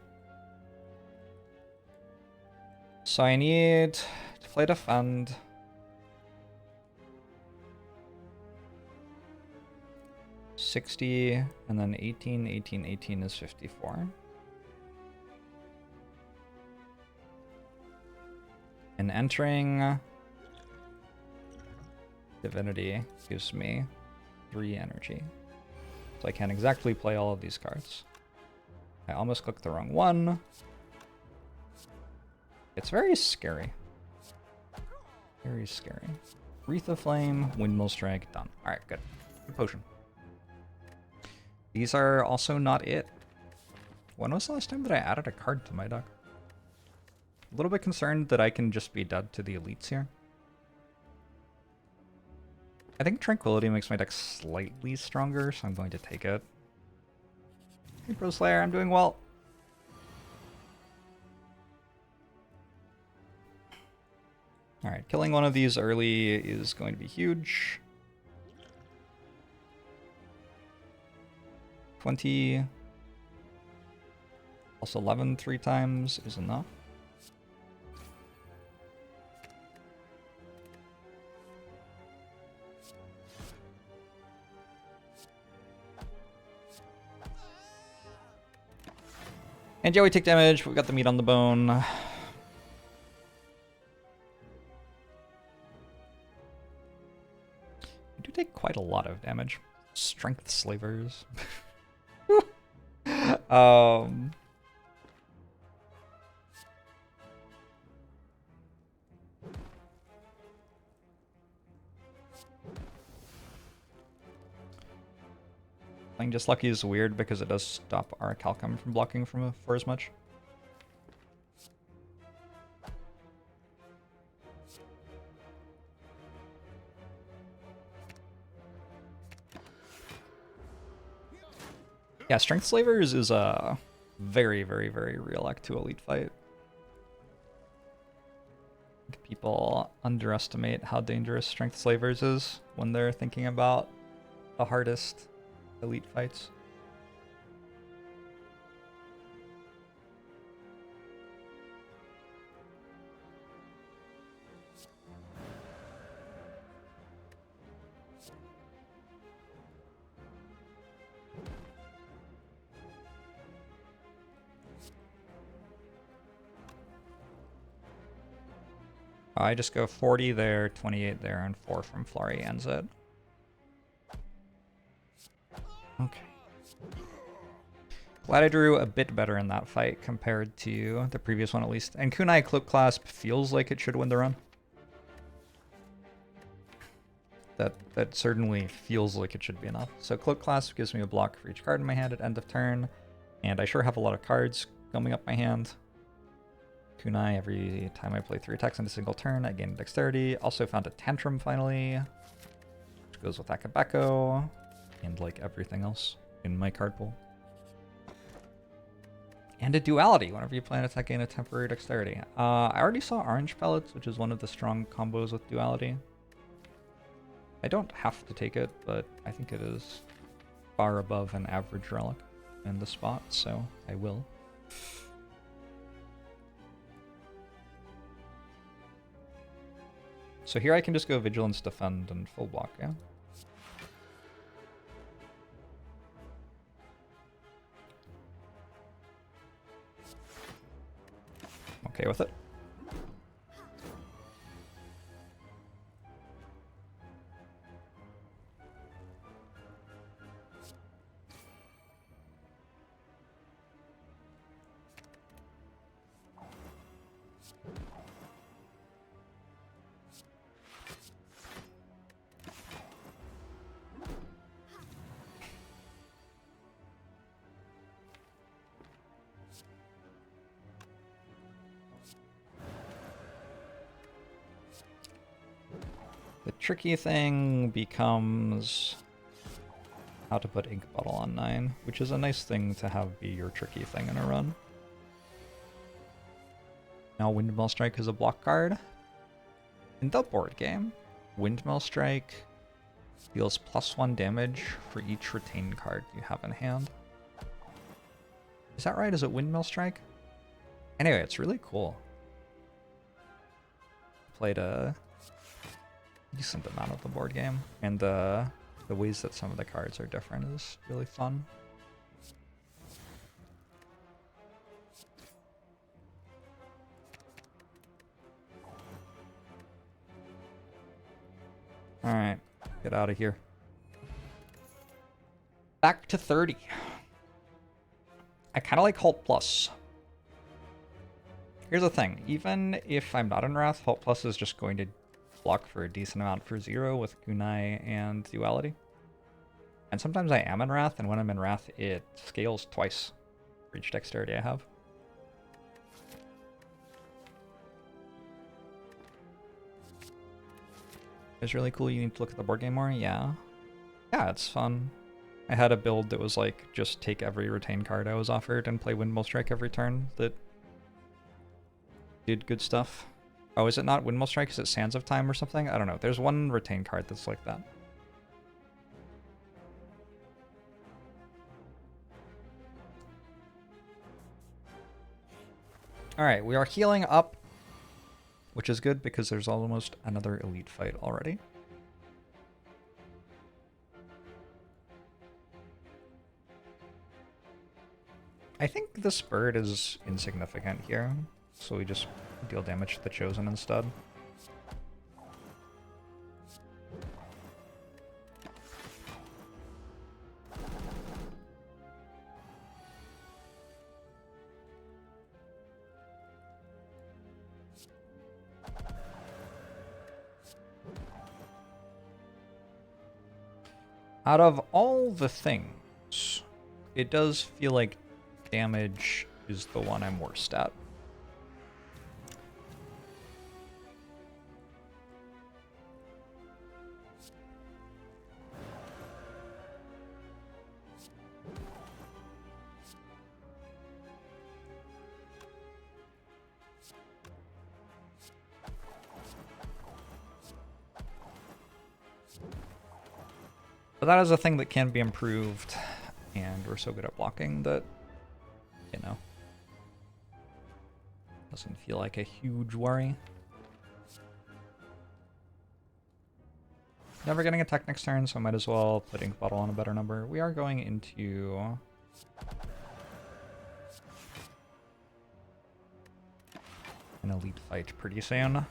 So I need to play defend. $60, and then 18, 18, 18 is 54. And entering Divinity gives me 3 energy. So I can't exactly play all of these cards. I almost clicked the wrong one. It's very scary. Very scary. Wreath of Flame, Windmill Strike, done. Alright, good. Good potion. These are also not it. When was the last time that I added a card to my deck? A little bit concerned that I can just be dead to the elites here. I think Tranquility makes my deck slightly stronger, so I'm going to take it. Hey, Pro Slayer, I'm doing well. Alright, killing one of these early is going to be huge. 20 plus 11 3 times is enough. And yeah, we take damage. We've got the meat on the bone. We do take quite a lot of damage. Strength Slavers. Playing Just Lucky is weird because it does stop our Calcum from blocking for as much. Yeah, Strength Slavers is a very, very, very real Act 2 elite fight. People underestimate how dangerous Strength Slavers is when they're thinking about the hardest elite fights. I just go 40 there, 28 there, and 4 from Flurry ends it. Okay. Glad I drew a bit better in that fight compared to the previous one at least. And Kunai Cloak Clasp feels like it should win the run. That certainly feels like it should be enough. So Cloak Clasp gives me a block for each card in my hand at end of turn. And I sure have a lot of cards coming up my hand. Kunai, every time I play 3 attacks in a single turn, I gain dexterity. Also found a Tantrum finally, which goes with Akabeko, and like everything else in my card pool. And a Duality, whenever you play an attack, gain a temporary dexterity. I already saw Orange Pellets, which is one of the strong combos with Duality. I don't have to take it, but I think it is far above an average relic in the spot, so I will. So here I can just go Vigilance, Defend, and full block, yeah? Okay with it. The tricky thing becomes how to put Ink Bottle on 9, which is a nice thing to have be your tricky thing in a run. Now Windmill Strike is a block card. In the board game, Windmill Strike deals +1 damage for each retained card you have in hand. Is that right? Is it Windmill Strike? Anyway, it's really cool. Played a decent amount of the board game, and the ways that some of the cards are different is really fun. Alright, get out of here. Back to 30. I kind of like Halt Plus. Here's the thing, even if I'm not in Wrath, Halt Plus is just going to block for a decent amount for 0 with Kunai and Duality. And sometimes I am in Wrath, and when I'm in Wrath, it scales twice for each dexterity I have. It's really cool. You need to look at the board game more. Yeah. Yeah, it's fun. I had a build that was like, just take every retained card I was offered and play Windmill Strike every turn that did good stuff. Oh, is it not Windmill Strike? Is it Sands of Time or something? I don't know. There's one retained card that's like that. Alright, we are healing up, which is good because there's almost another elite fight already. I think this bird is insignificant here, so we just deal damage to the Chosen instead. Out of all the things, it does feel like damage is the one I'm worst at. But that is a thing that can be improved, and we're so good at blocking that, you know, doesn't feel like a huge worry. Never getting attack next turn, so I might as well put Ink Bottle on a better number. We are going into an elite fight pretty soon.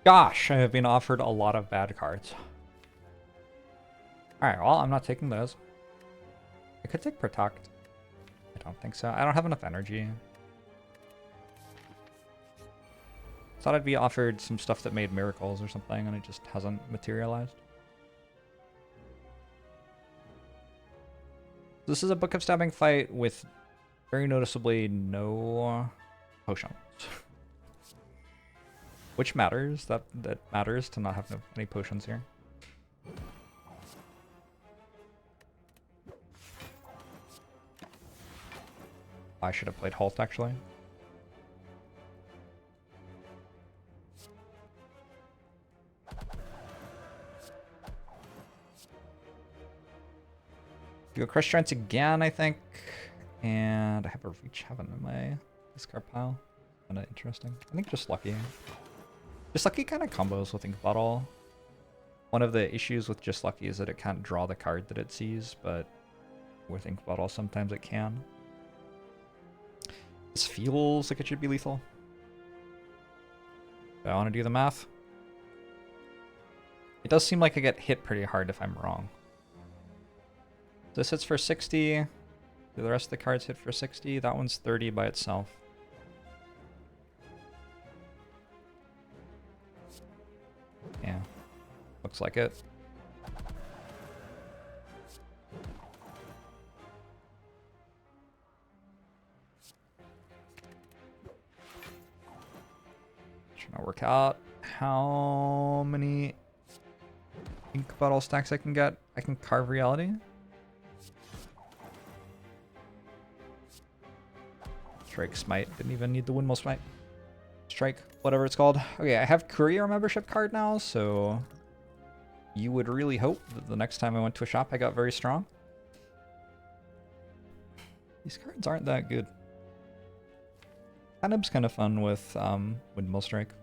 Gosh, I have been offered a lot of bad cards. Alright, well, I'm not taking those. I could take Protect. I don't think so. I don't have enough energy. Thought I'd be offered some stuff that made miracles or something, and it just hasn't materialized. This is a Book of Stabbing fight with very noticeably no potions. Which matters. That matters to not have any potions here. I should have played Halt, actually. Do a Crush Strength again, I think. And I have a Reach Heaven in my discard pile. Kind of interesting. I think just Lucky. Just Lucky kind of combos with Ink Bottle. One of the issues with Just Lucky is that it can't draw the card that it sees, but with Ink Bottle sometimes it can. This feels like it should be lethal. Do I want to do the math? It does seem like I get hit pretty hard if I'm wrong. This hits for 60. Do the rest of the cards hit for 60? That one's 30 by itself. Yeah. Looks like it. Trying to work out how many ink bottle stacks I can get. I can carve reality. Strike Smite. Didn't even need the Windmill Smite. Strike, whatever it's called. Okay, I have Courier membership card now, so you would really hope that the next time I went to a shop I got very strong. These cards aren't that good. Canob's kind of fun with Windmill Strike.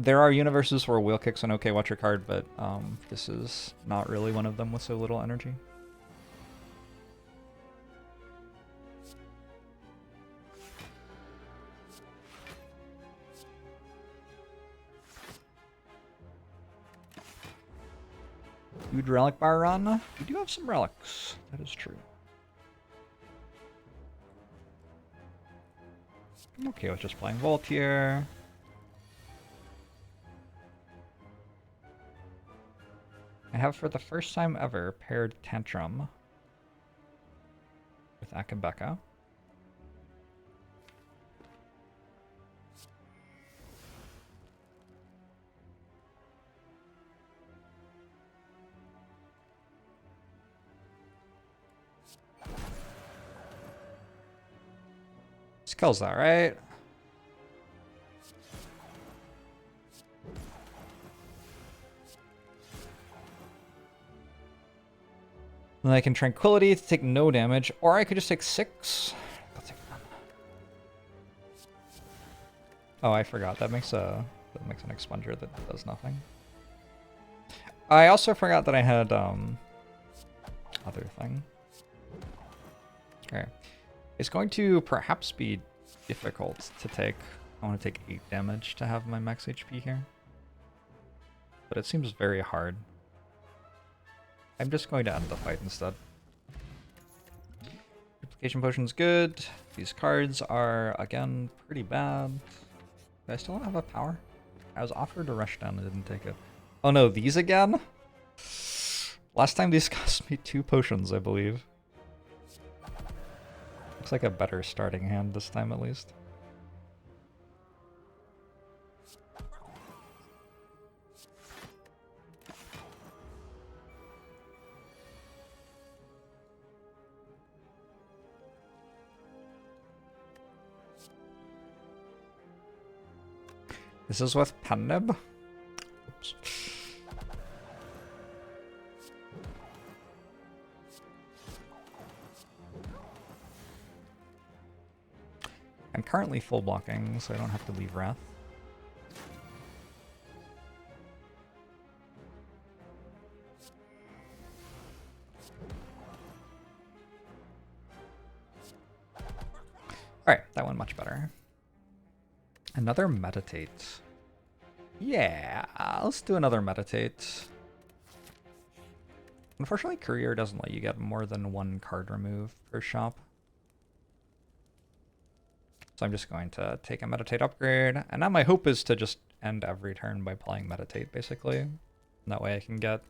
There are universes where Wheel Kick's an okay watcher card, but this is not really one of them with so little energy. Huge relic bar run. We do have some relics. That is true. I'm okay with just playing Volt here. I have, for the first time ever, paired Tantrum with Akabeka. Kills that, right? Then I can Tranquility to take no damage, or I could just take 6. I'll take none. Oh, I forgot. That makes an expunger that does nothing. I also forgot that I had other thing. Okay. It's going to perhaps be difficult to take. I want to take 8 damage to have my max HP here. But it seems very hard. I'm just going to end the fight instead. Duplication potion's good. These cards are, again, pretty bad. Do I still don't have a power? I was offered a rush down and didn't take it. Oh no, these again? Last time these cost me 2 potions, I believe. Looks like a better starting hand this time, at least. This is with Pennib. Oops. I'm currently full blocking, so I don't have to leave Wrath. Alright, that went much better. Another Meditate. Yeah, let's do another Meditate. Unfortunately, Courier doesn't let you get more than 1 card removed per shop. So I'm just going to take a Meditate upgrade. And now my hope is to just end every turn by playing Meditate, basically. And that way I can get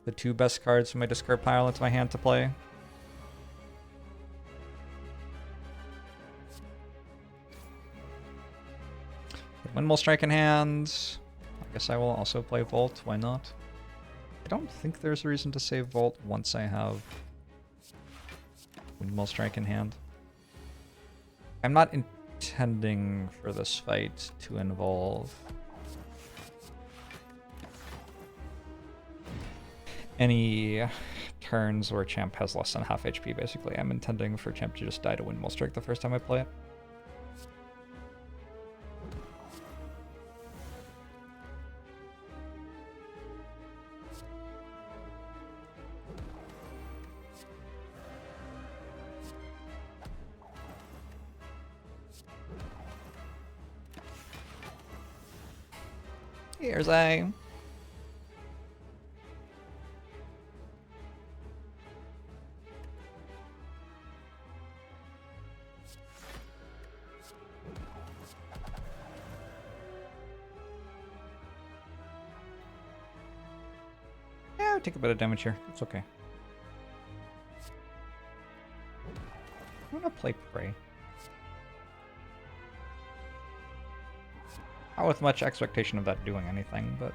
the 2 best cards from my discard pile into my hand to play. Windmill Strike in hand. I guess I will also play Volt. Why not? I don't think there's a reason to save Volt once I have Windmill Strike in hand. I'm not intending for this fight to involve any turns where Champ has less than half HP, basically. I'm intending for Champ to just die to Windmill Strike the first time I play it. Here's a... I take a bit of damage here. It's okay. I'm gonna play Prey. Not with much expectation of that doing anything, but...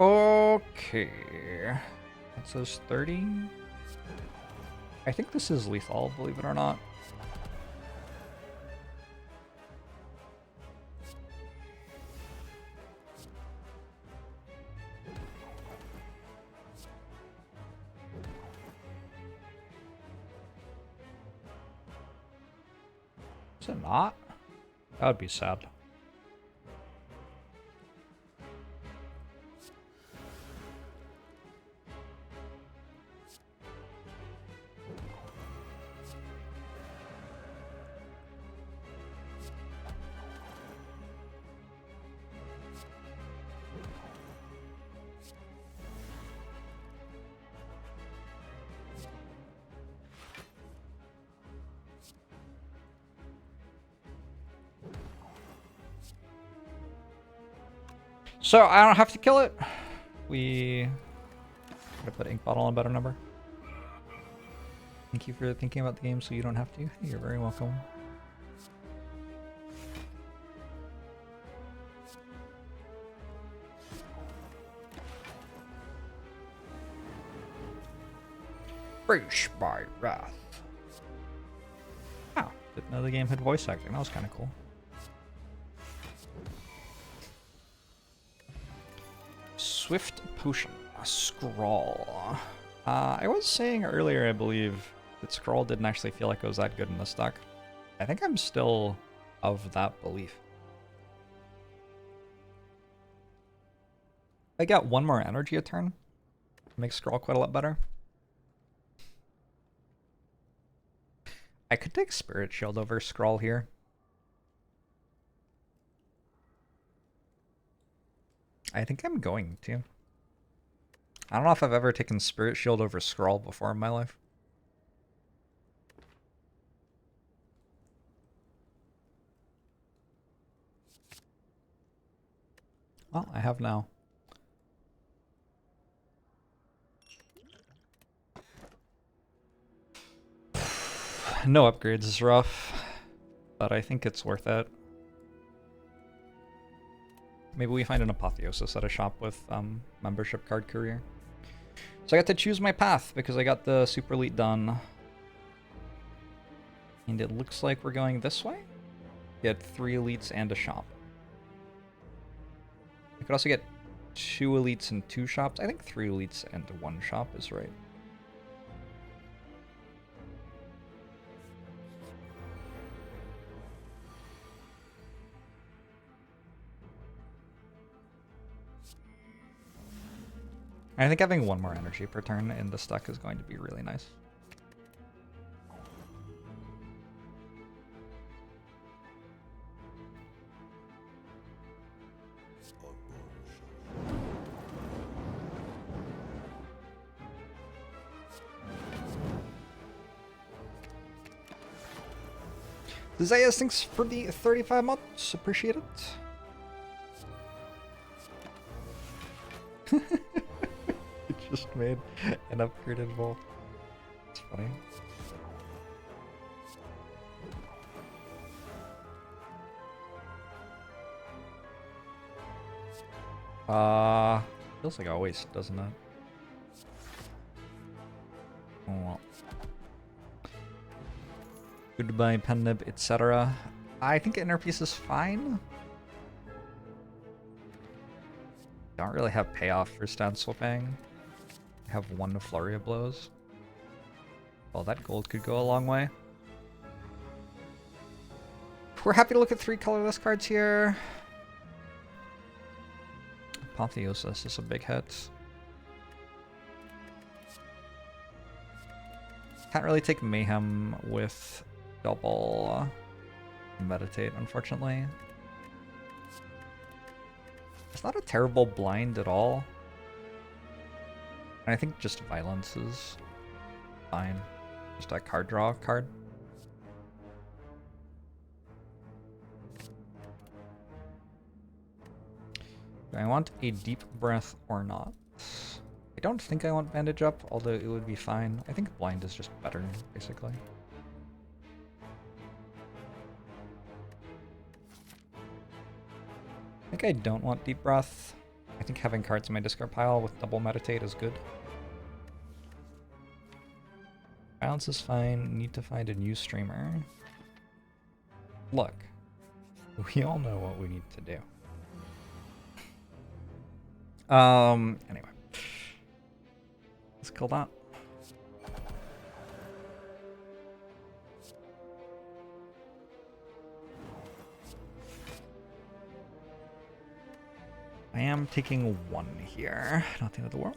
Okay. That says 30. I think this is lethal, believe it or not. Is it not? That would be sad. So I don't have to kill it. We gotta put ink bottle on a better number. Thank you for thinking about the game so you don't have to. You're very welcome. Fresh by Wrath. Wow, didn't know the game had voice acting. That was kind of cool. Swift Potion, a Scrawl. I was saying earlier, I believe, that Scrawl didn't actually feel like it was that good in this deck. I think I'm still of that belief. I got one more energy a turn. Makes Scrawl quite a lot better. I could take Spirit Shield over Scrawl here. I think I'm going to. I don't know if I've ever taken Spirit Shield over Scrawl before in my life. Well, I have now. No upgrades is rough, but I think it's worth it. Maybe we find an Apotheosis at a shop with membership card courier. So I got to choose my path because I got the Super Elite done. And it looks like we're going this way. Get 3 elites and a shop. I could also get 2 elites and 2 shops. I think 3 elites and 1 shop is right. I think having 1 more energy per turn in this deck is going to be really nice. Zayas, thanks for the 35 months. Appreciate it. Just made an upgraded vault. It's funny. Feels like a waste, doesn't it? Oh well. Goodbye, Pennib, etc. I think Inner Peace is fine. Don't really have payoff for stat swapping. I have 1 Flurry of Blows. Well, that gold could go a long way. We're happy to look at 3 colorless cards here. Apotheosis is a big hit. Can't really take Mayhem with double Meditate, unfortunately. It's not a terrible blind at all. And I think just Violence is fine. Just a card draw card. Do I want a deep breath or not? I don't think I want bandage up, although it would be fine. I think blind is just better, basically. I think I don't want deep breath. I think having cards in my discard pile with double meditate is good. Balance is fine. Need to find a new streamer. Look, we all know what we need to do. Anyway. Let's kill that. I am taking 1 here. Not the end of the world.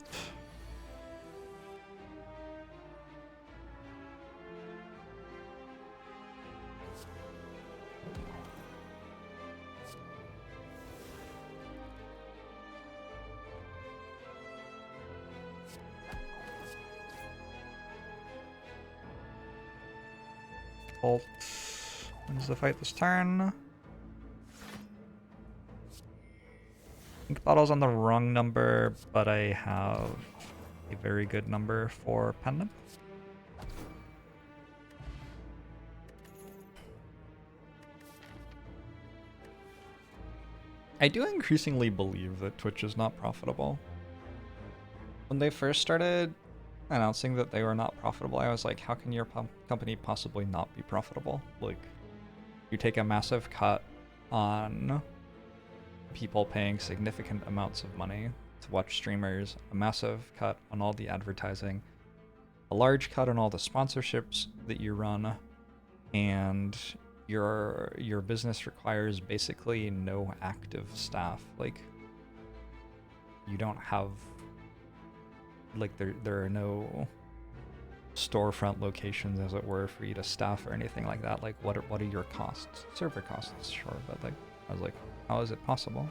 Bolt wins the fight this turn. I think bottle's on the wrong number, but I have a very good number for pendant. I do increasingly believe that Twitch is not profitable. When they first started announcing that they were not profitable, I was like, how can your company possibly not be profitable? Like, you take a massive cut on people paying significant amounts of money to watch streamers, a massive cut on all the advertising, a large cut on all the sponsorships that you run, and your business requires basically no active staff. Like, you don't have, like, there are no storefront locations, as it were, for you to staff or anything like that. Like, what are your costs? Server costs, sure, but like, I was like, how is it possible?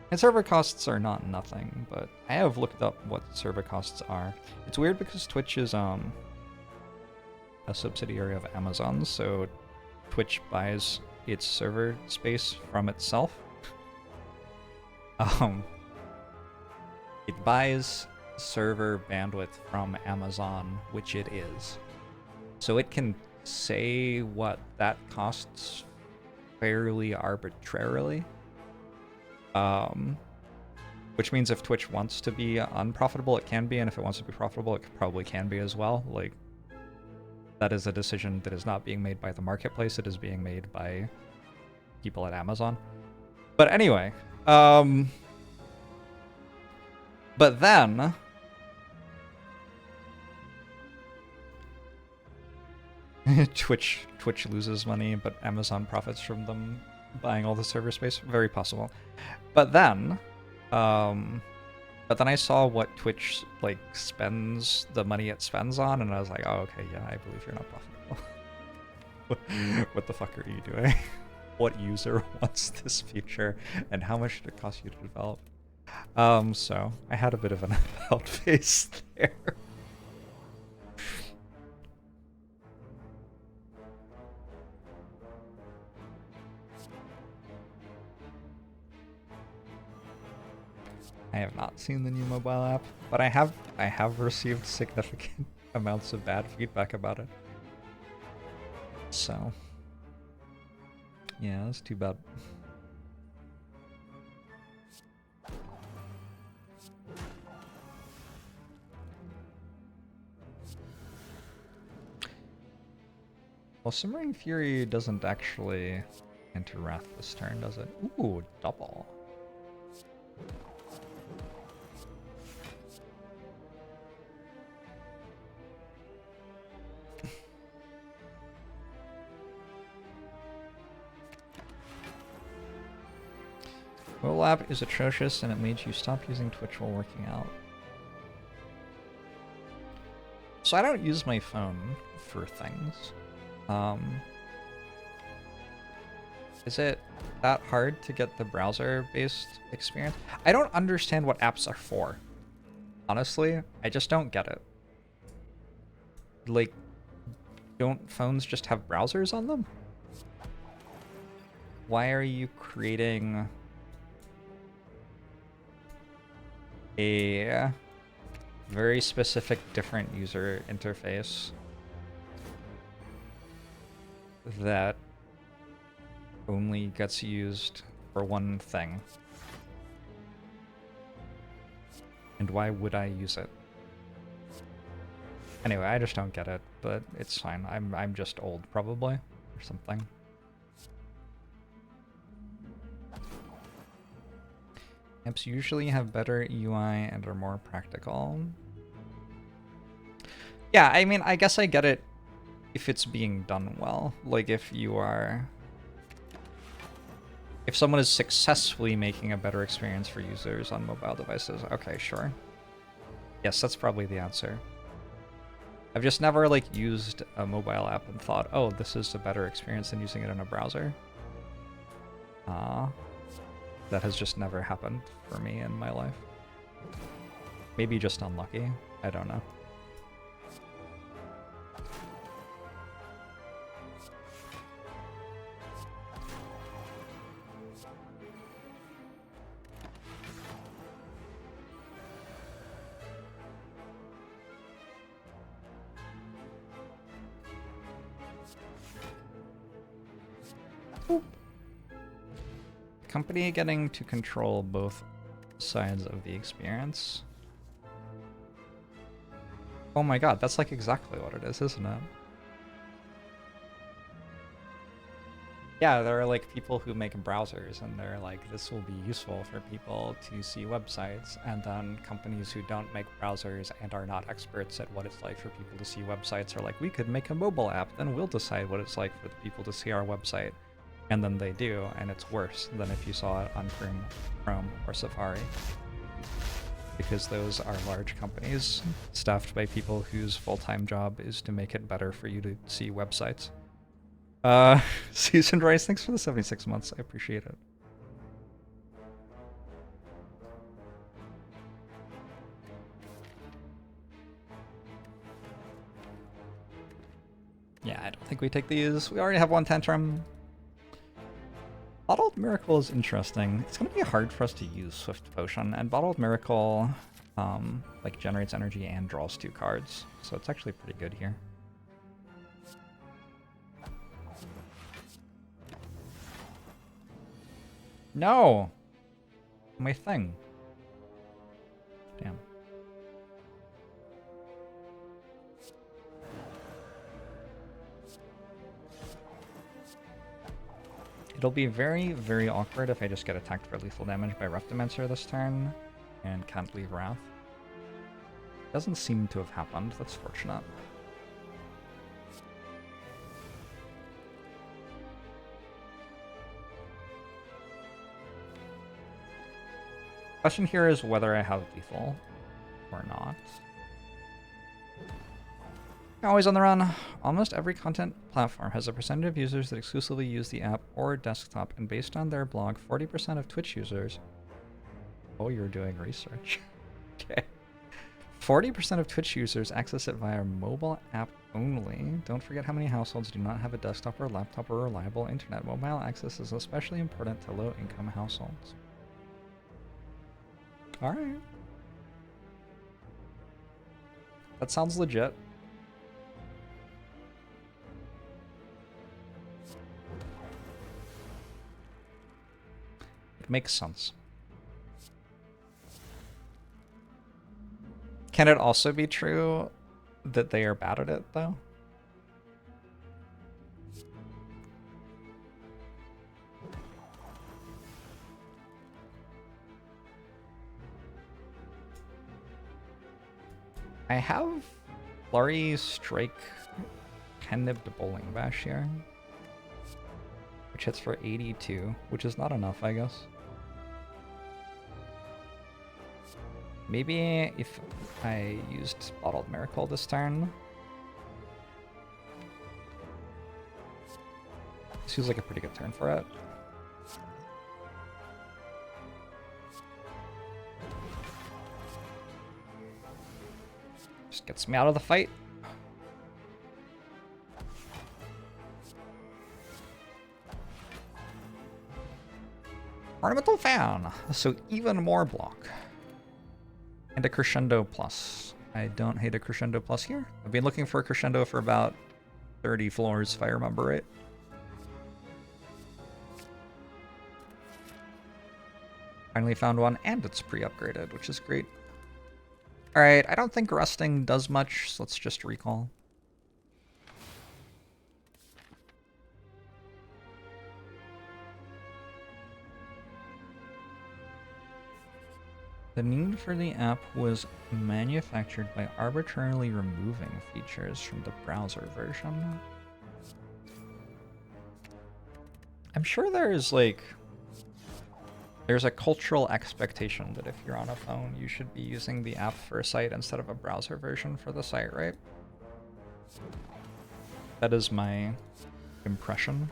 And server costs are not nothing, but I have looked up what server costs are. It's weird because Twitch is a subsidiary of Amazon, so Twitch buys its server space from itself. It buys server bandwidth from Amazon, which it is. So it can say what that costs fairly arbitrarily. Which means if Twitch wants to be unprofitable, it can be, and if it wants to be profitable, it probably can be as well. Like, that is a decision that is not being made by the marketplace, it is being made by people at Amazon. But anyway, but then Twitch loses money, but Amazon profits from them buying all the server space. Very possible. But then I saw what Twitch like spends the money it spends on, and I was like, oh, okay, yeah, I believe you're not profitable. What the fuck are you doing? What user wants this feature, and how much did it cost you to develop? So I had a bit of an about face there. I have not seen the new mobile app, but I have received significant amounts of bad feedback about it. So, yeah, that's too bad. Well, Simmering Fury doesn't actually enter Wrath this turn, does it? Ooh, double. Mobile app is atrocious and it made you stop using Twitch while working out. So I don't use my phone for things. Is it that hard to get the browser-based experience? I don't understand what apps are for. Honestly, I just don't get it. Like, don't phones just have browsers on them? Why are you creating a very specific different user interface that only gets used for one thing. And why would I use it? Anyway, I just don't get it, but it's fine. I'm just old, probably, or something. Apps usually have better UI and are more practical. Yeah, I mean, I guess I get it if it's being done well. Like, if someone is successfully making a better experience for users on mobile devices, okay, sure. Yes, that's probably the answer. I've just never, like, used a mobile app and thought, oh, this is a better experience than using it in a browser. That has just never happened for me in my life. Maybe just unlucky. I don't know. Company getting to control both sides of the experience. Oh my god, that's like exactly what it is, isn't it? Yeah, there are like people who make browsers and they're like, this will be useful for people to see websites, and then companies who don't make browsers and are not experts at what it's like for people to see websites are like, we could make a mobile app, then we'll decide what it's like for the people to see our website. And then they do, and it's worse than if you saw it on Chrome or Safari. Because those are large companies staffed by people whose full-time job is to make it better for you to see websites. Seasoned Rice, thanks for the 76 months. I appreciate it. Yeah, I don't think we take these. We already have one Tantrum. Bottled Miracle is interesting. It's going to be hard for us to use Swift Potion, and Bottled Miracle like generates energy and draws 2 cards, so it's actually pretty good here. No! My thing. Damn. It'll be very, very awkward if I just get attacked for lethal damage by Reptimancer this turn and can't leave Wrath. Doesn't seem to have happened. That's fortunate. Question here is whether I have lethal or not. Always on the run. Almost every content platform has a percentage of users that exclusively use the app or desktop, and based on their blog, 40% of Twitch users... Oh, you're doing research. Okay. 40% of Twitch users access it via mobile app only. Don't forget how many households do not have a desktop or laptop or reliable internet. Mobile access is especially important to low-income households. Alright. That sounds legit. It makes sense. Can it also be true that they are bad at it, though? I have Flurry, Strike, 10-nibbed Bowling Bash here, which hits for 82, which is not enough, I guess. Maybe if I used Bottled Miracle this turn. This feels like a pretty good turn for it. Just gets me out of the fight. Ornamental Fan, so even more block. And a Crescendo Plus. I don't hate a Crescendo Plus here. I've been looking for a Crescendo for about 30 floors, if I remember right. Finally found one, and it's pre-upgraded, which is great. Alright, I don't think rusting does much, so let's just recall. The need for the app was manufactured by arbitrarily removing features from the browser version. I'm sure there's a cultural expectation that if you're on a phone, you should be using the app for a site instead of a browser version for the site, right? That is my impression.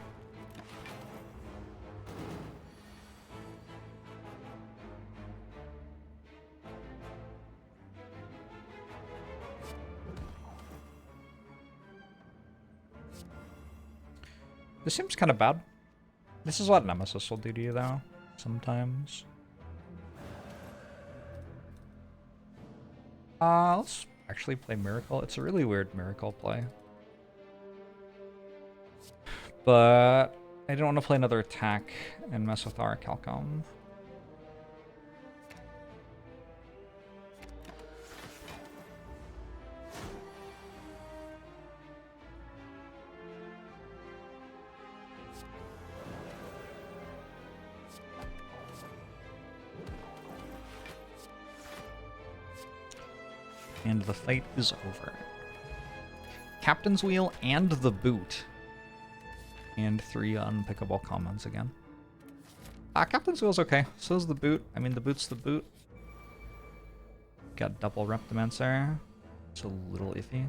This seems kind of bad. This is what Nemesis will do to you, though, sometimes. Let's actually play Miracle. It's a really weird Miracle play. But I don't want to play another attack and mess with our Calcom. And the fight is over. Captain's Wheel and the boot. And 3 unpickable commons again. Captain's Wheel's okay. So is the boot. I mean, the boot's the boot. Got double Reptimancer. It's a little iffy.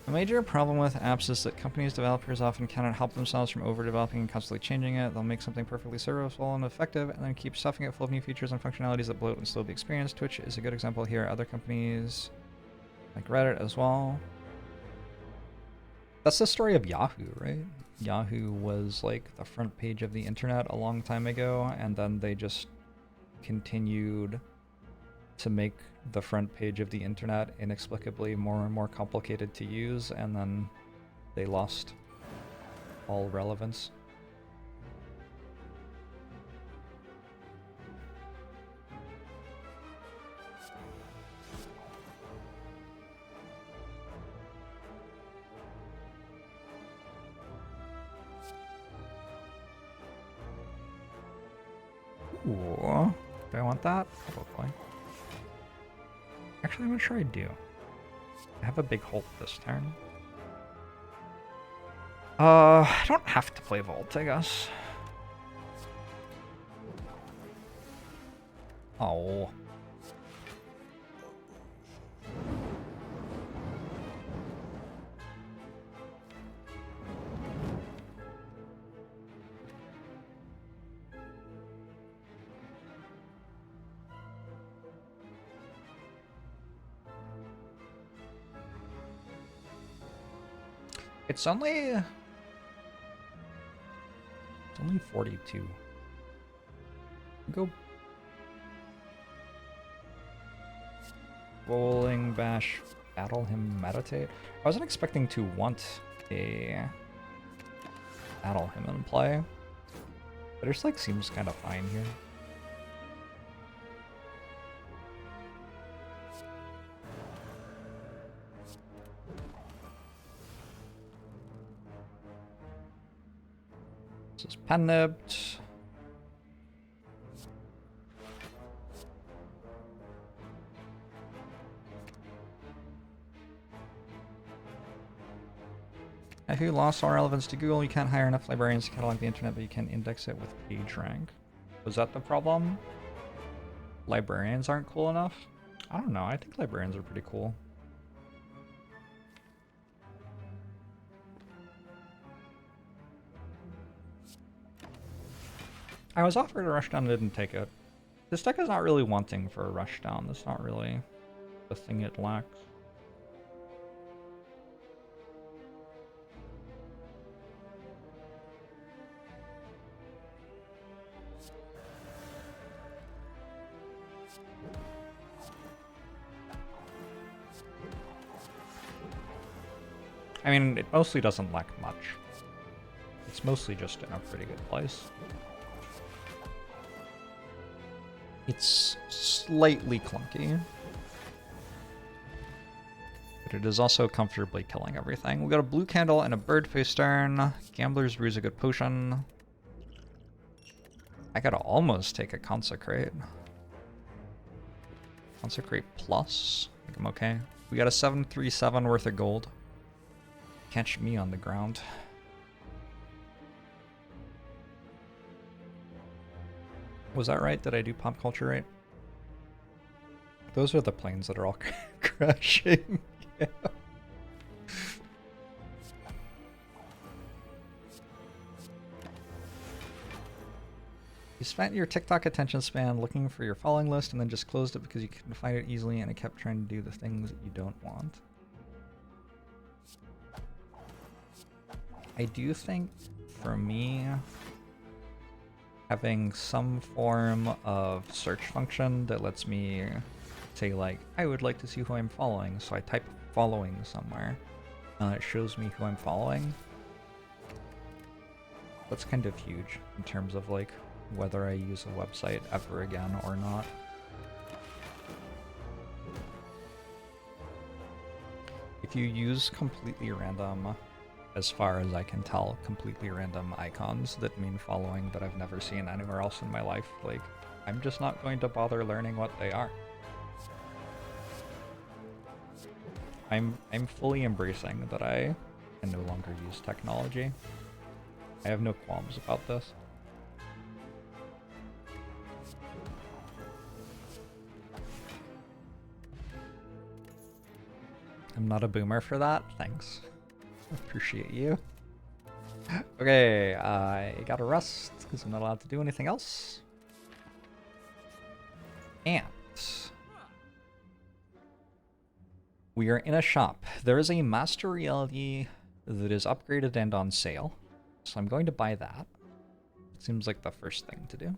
The major problem with apps is that companies, developers often cannot help themselves from overdeveloping and constantly changing it. They'll make something perfectly serviceable and effective and then keep stuffing it full of new features and functionalities that bloat and still be experienced. Twitch is a good example here. Other companies like Reddit as well. That's the story of Yahoo, right? Yahoo was like the front page of the internet a long time ago, and then they just continued to make the front page of the internet inexplicably more and more complicated to use, and then they lost all relevance. Ooh, do I want that? Probably. Actually, I'm not sure I do. I have a big Holt this turn. I don't have to play Vault, I guess. Oh. It's only 42. Go Bowling Bash, Battle Him, Meditate. I wasn't expecting to want a Battle Him in play, but it just like seems kind of fine here. This is Pen Nipped. If you lost all relevance to Google, you can't hire enough librarians to catalog the internet, but you can index it with PageRank. Was that the problem? Librarians aren't cool enough? I don't know. I think librarians are pretty cool. I was offered a rushdown and didn't take it. This deck is not really wanting for a rushdown. That's not really the thing it lacks. I mean, it mostly doesn't lack much. It's mostly just in a pretty good place. It's slightly clunky. But it is also comfortably killing everything. We got a blue candle and a bird face turn. Gambler's Brew is a good potion. I gotta almost take a Consecrate. Consecrate plus. I think I'm okay. We got a 737 worth of gold. Catch me on the ground. Was that right? Did I do pop culture right? Those are the planes that are all crashing. Yeah. You spent your TikTok attention span looking for your following list and then just closed it because you couldn't find it easily and it kept trying to do the things that you don't want. I do think, for me, having some form of search function that lets me say, like, I would like to see who I'm following, so I type following somewhere. It shows me who I'm following. That's kind of huge in terms of, like, whether I use a website ever again or not. If you use completely random, as far as I can tell, completely random icons that mean following that I've never seen anywhere else in my life, like, I'm just not going to bother learning what they are. I'm fully embracing that I can no longer use technology. I have no qualms about this. I'm not a boomer for that. Thanks. Appreciate you. Okay, I gotta rest because I'm not allowed to do anything else. And we are in a shop. There is a Master Reality that is upgraded and on sale. So I'm going to buy that. It seems like the first thing to do.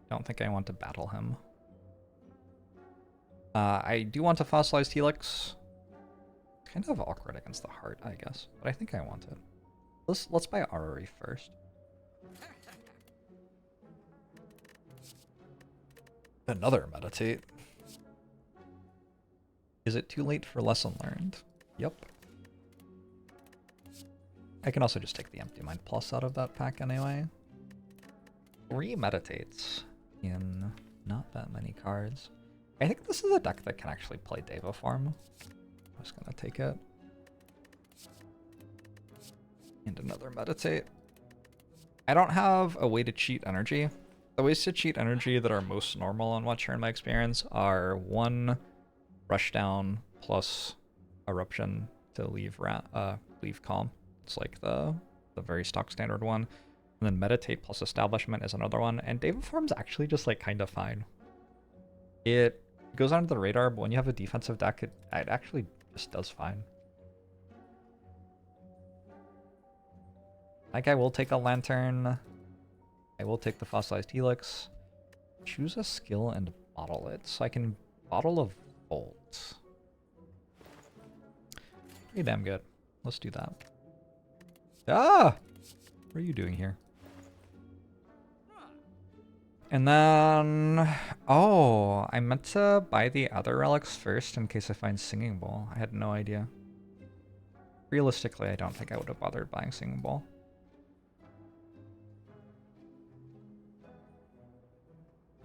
Don't think I want to battle him. I do want a fossilized helix. Kind of awkward against the heart, I guess, but I think I want it. Let's buy Arori first. Another meditate. Is it too late for lesson learned? Yep. I can also just take the Empty Mind Plus out of that pack anyway. 3 meditates in not that many cards. I think this is a deck that can actually play Deva form. I'm just gonna take it. And another meditate. I don't have a way to cheat energy. The ways to cheat energy that are most normal on Watcher in my experience are 1 Rushdown plus Eruption to leave Calm. It's like the very stock standard one. And then Meditate plus Establishment is another one. And Deva form's actually just like kind of fine. It goes under the radar, but when you have a defensive deck, it actually just does fine. Like, I will take a Lantern. I will take the Fossilized Helix. Choose a skill and bottle it. So I can bottle a Volt. Pretty damn good. Let's do that. Ah! What are you doing here? And then... Oh, I meant to buy the other relics first in case I find Singing Bowl. I had no idea. Realistically, I don't think I would have bothered buying Singing Bowl.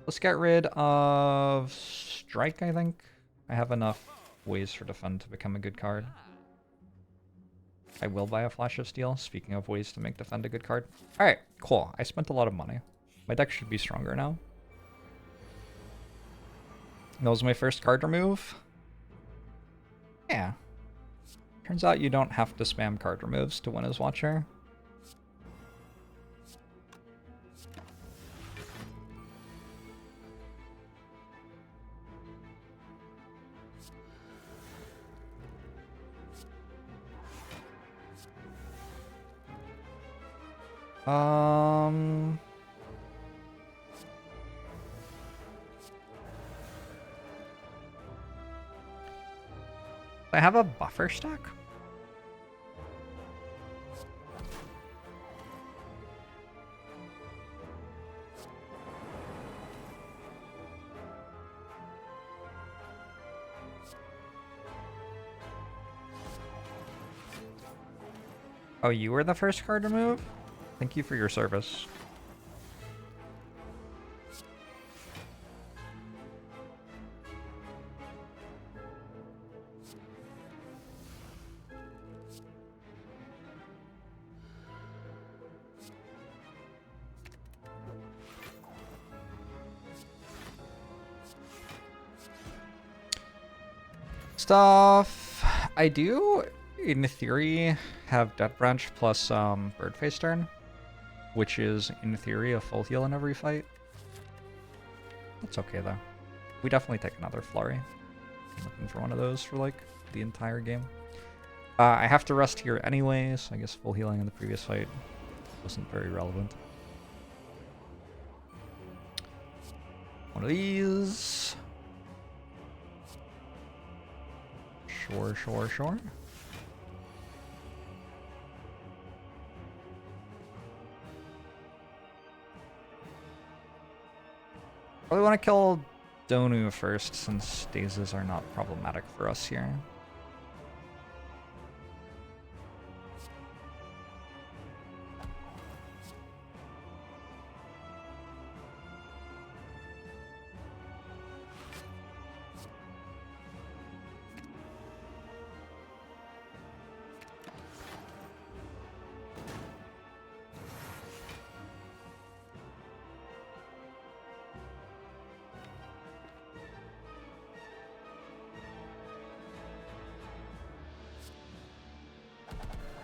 Let's get rid of Strike, I think. I have enough ways for Defend to become a good card. I will buy a Flash of Steel, speaking of ways to make Defend a good card. Alright, cool. I spent a lot of money. My deck should be stronger now. That was my first card remove. Yeah. Turns out you don't have to spam card removes to win as Watcher. I have a buffer stack. Oh, you were the first card to move? Thank you for your service. Stuff. I do, in theory, have Dead Branch plus Birdface turn, which is, in theory, a full heal in every fight. That's okay, though. We definitely take another Flurry. I'm looking for one of those for, like, the entire game. I have to rest here anyway, so I guess full healing in the previous fight wasn't very relevant. One of these. Sure, sure, sure. Probably want to kill Donu first, since stases are not problematic for us here.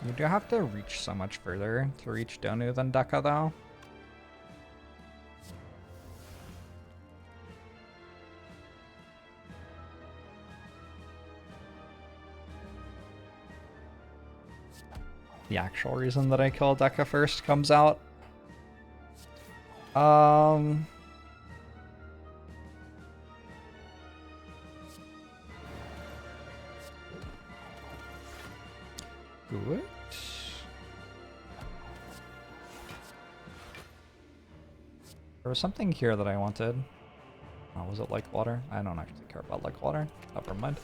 You do have to reach so much further to reach Donu than Deka, though. The actual reason that I kill Deka first comes out. Good. There was something here that I wanted. Oh, was it like water? I don't actually care about like water. Never mind.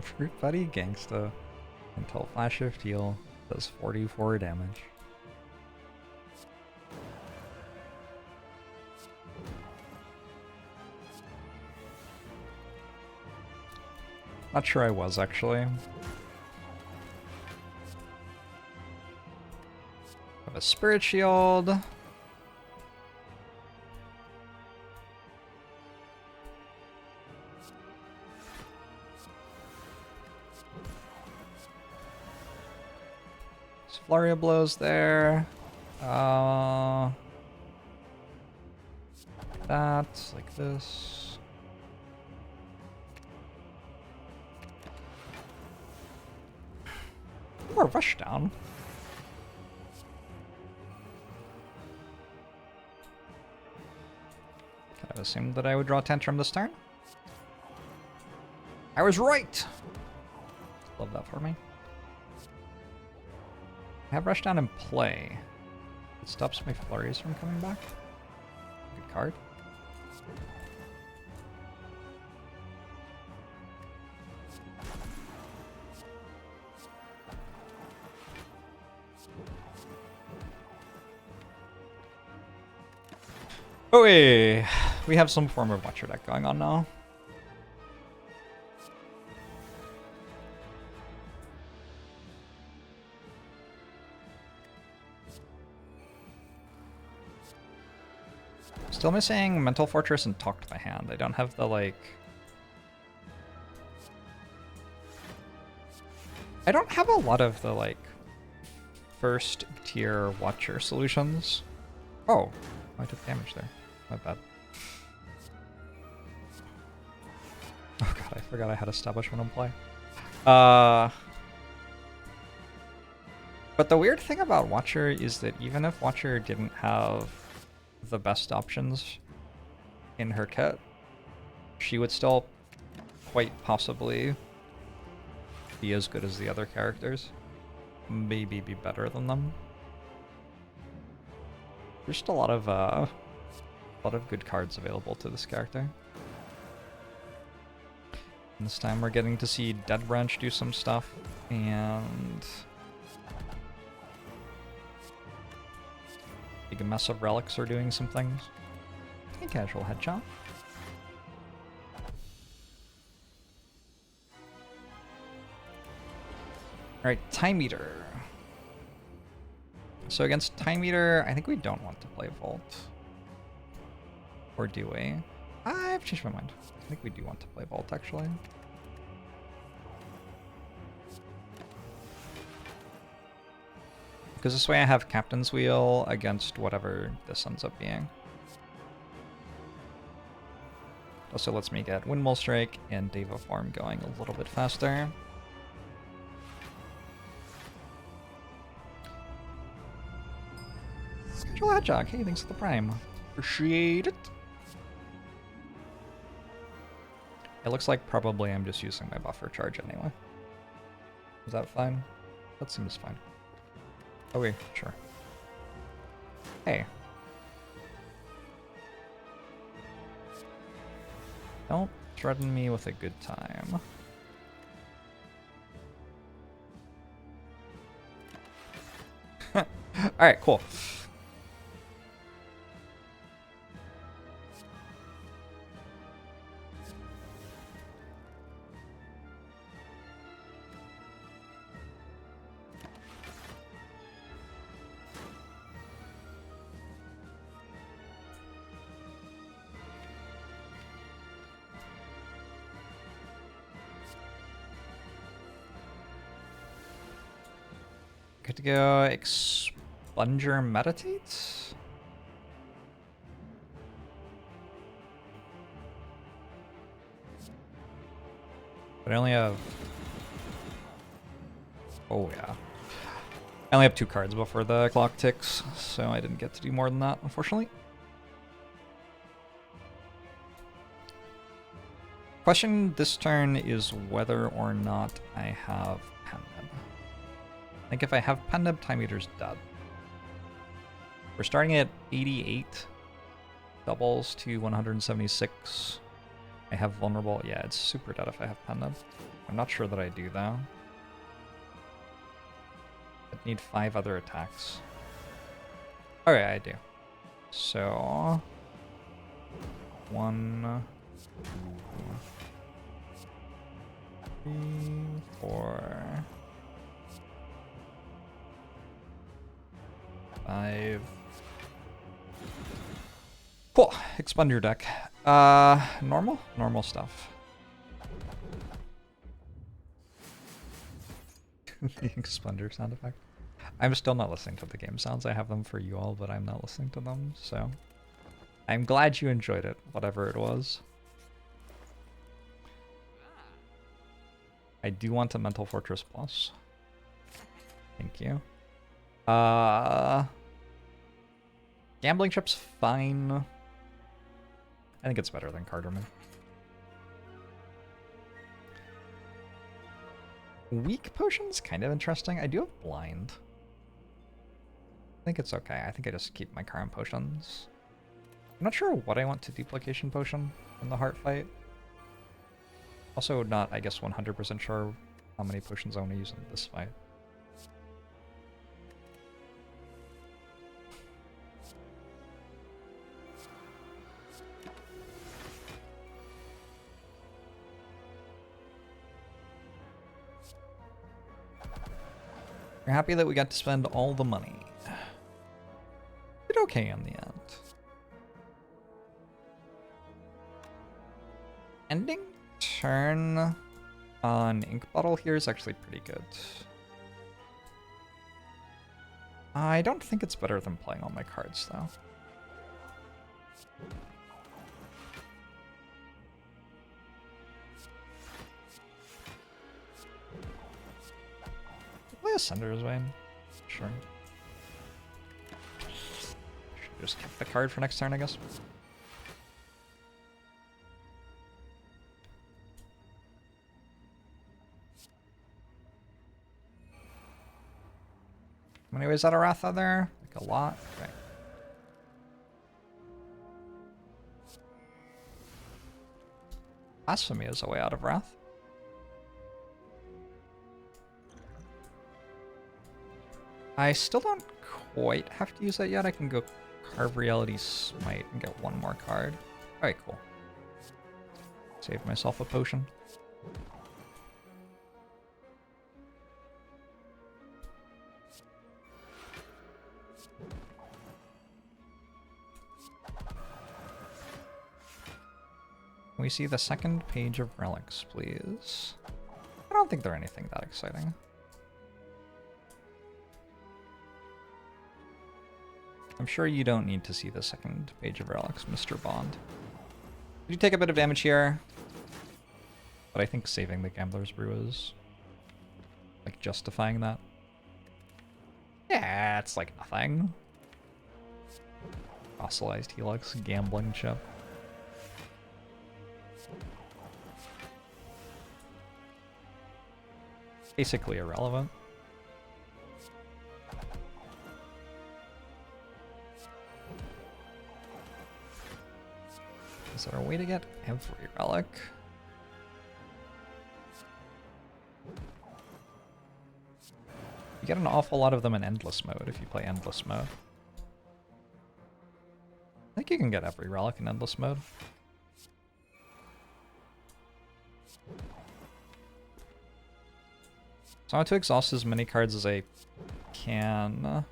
Fruit Buddy Gangsta until Flash Shift Heal does 44 damage. Not sure I was actually. Have a Spirit Shield. Flurry of Blows there. That, like this. Or Rush Down. Kind of assumed that I would draw Tantrum this turn. I was right! Love that for me. I have Rush Down in play. It stops my flurries from coming back. Good card. Oh wait, we have some form of Watcher deck going on now. Still missing Mental Fortress and Talk to the Hand. I don't have the, like... I don't have a lot of the, like, first tier Watcher solutions. Oh, I took damage there. My bad. Oh god, I forgot I had Establishment on play. But the weird thing about Watcher is that even if Watcher didn't have the best options in her kit, she would still quite possibly be as good as the other characters. Maybe be better than them. There's just a lot of good cards available to this character. And this time we're getting to see Dead Branch do some stuff, and Big Mess of Relics are doing some things. Hey, Casual Headshot. Alright, Time Eater. So against Time Eater, I think we don't want to play Vault. Or do we? I've changed my mind. I think we do want to play Vault, actually. Because this way I have Captain's Wheel against whatever this ends up being. Also lets me get Windmill Strike and Deva Form going a little bit faster. Casual Hedgehog, hey, thanks for the Prime. Appreciate it. It looks like probably I'm just using my buffer charge anyway. Is that fine? That seems fine. Okay, sure. Hey. Don't threaten me with a good time. Alright, cool. Good to go. Expunger Meditate? But I only have... Oh, yeah. I only have 2 cards before the clock ticks, so I didn't get to do more than that, unfortunately. Question this turn is whether or not I have Pen Nib. I think if I have Pen Nib, Time Eater's dead. We're starting at 88. Doubles to 176. I have Vulnerable. Yeah, it's super dead if I have Pen Nib. I'm not sure that I do, though. I'd need 5 other attacks. Okay, I do. So... 1, 2, 3, 4... 5. Cool. Expand your deck. Normal? Normal stuff. The expander sound effect. I'm still not listening to the game sounds. I have them for you all, but I'm not listening to them, so... I'm glad you enjoyed it, whatever it was. I do want a Mental Fortress Plus. Thank you. Gambling Chip's fine. I think it's better than Carterman. Weak Potion's kind of interesting. I do have Blind. I think it's okay. I think I just keep my current potions. I'm not sure what I want to Duplication Potion in the Heart fight. Also not, I guess, 100% sure how many potions I want to use in this fight. You're happy that we got to spend all the money. Did okay in the end. Ending turn on Ink Bottle here is actually pretty good. I don't think it's better than playing all my cards, though. Play Ascender's Vein. Sure. Should just kept the card for next turn, I guess. How many ways out of Wrath are there? Like a lot? Okay. Blasphemy is a way out of Wrath. I still don't quite have to use that yet. I can go Carve Reality Smite and get one more card. Alright, cool. Save myself a potion. Can we see the second page of relics, please? I don't think they're anything that exciting. I'm sure you don't need to see the second page of relics, Mr. Bond. You take a bit of damage here, but I think saving the Gambler's Brew is like justifying that. Yeah, it's like nothing. Fossilized Helix, gambling chip. Basically irrelevant. Is there a way to get every relic? You get an awful lot of them in endless mode if you play endless mode. I think you can get every relic in endless mode. So I want to exhaust as many cards as I can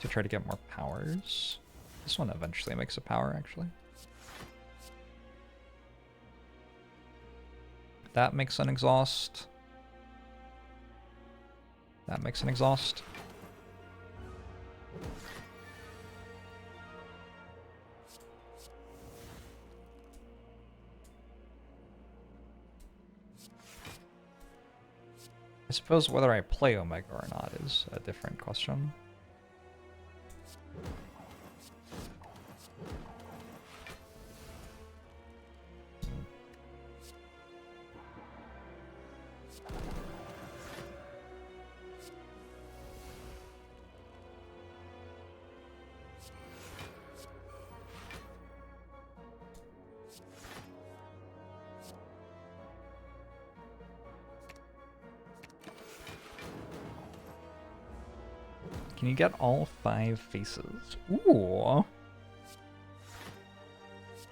to try to get more powers. This one eventually makes a power, actually. That makes an exhaust. That makes an exhaust. I suppose whether I play Omega or not is a different question. Can you get all 5 faces? Ooh.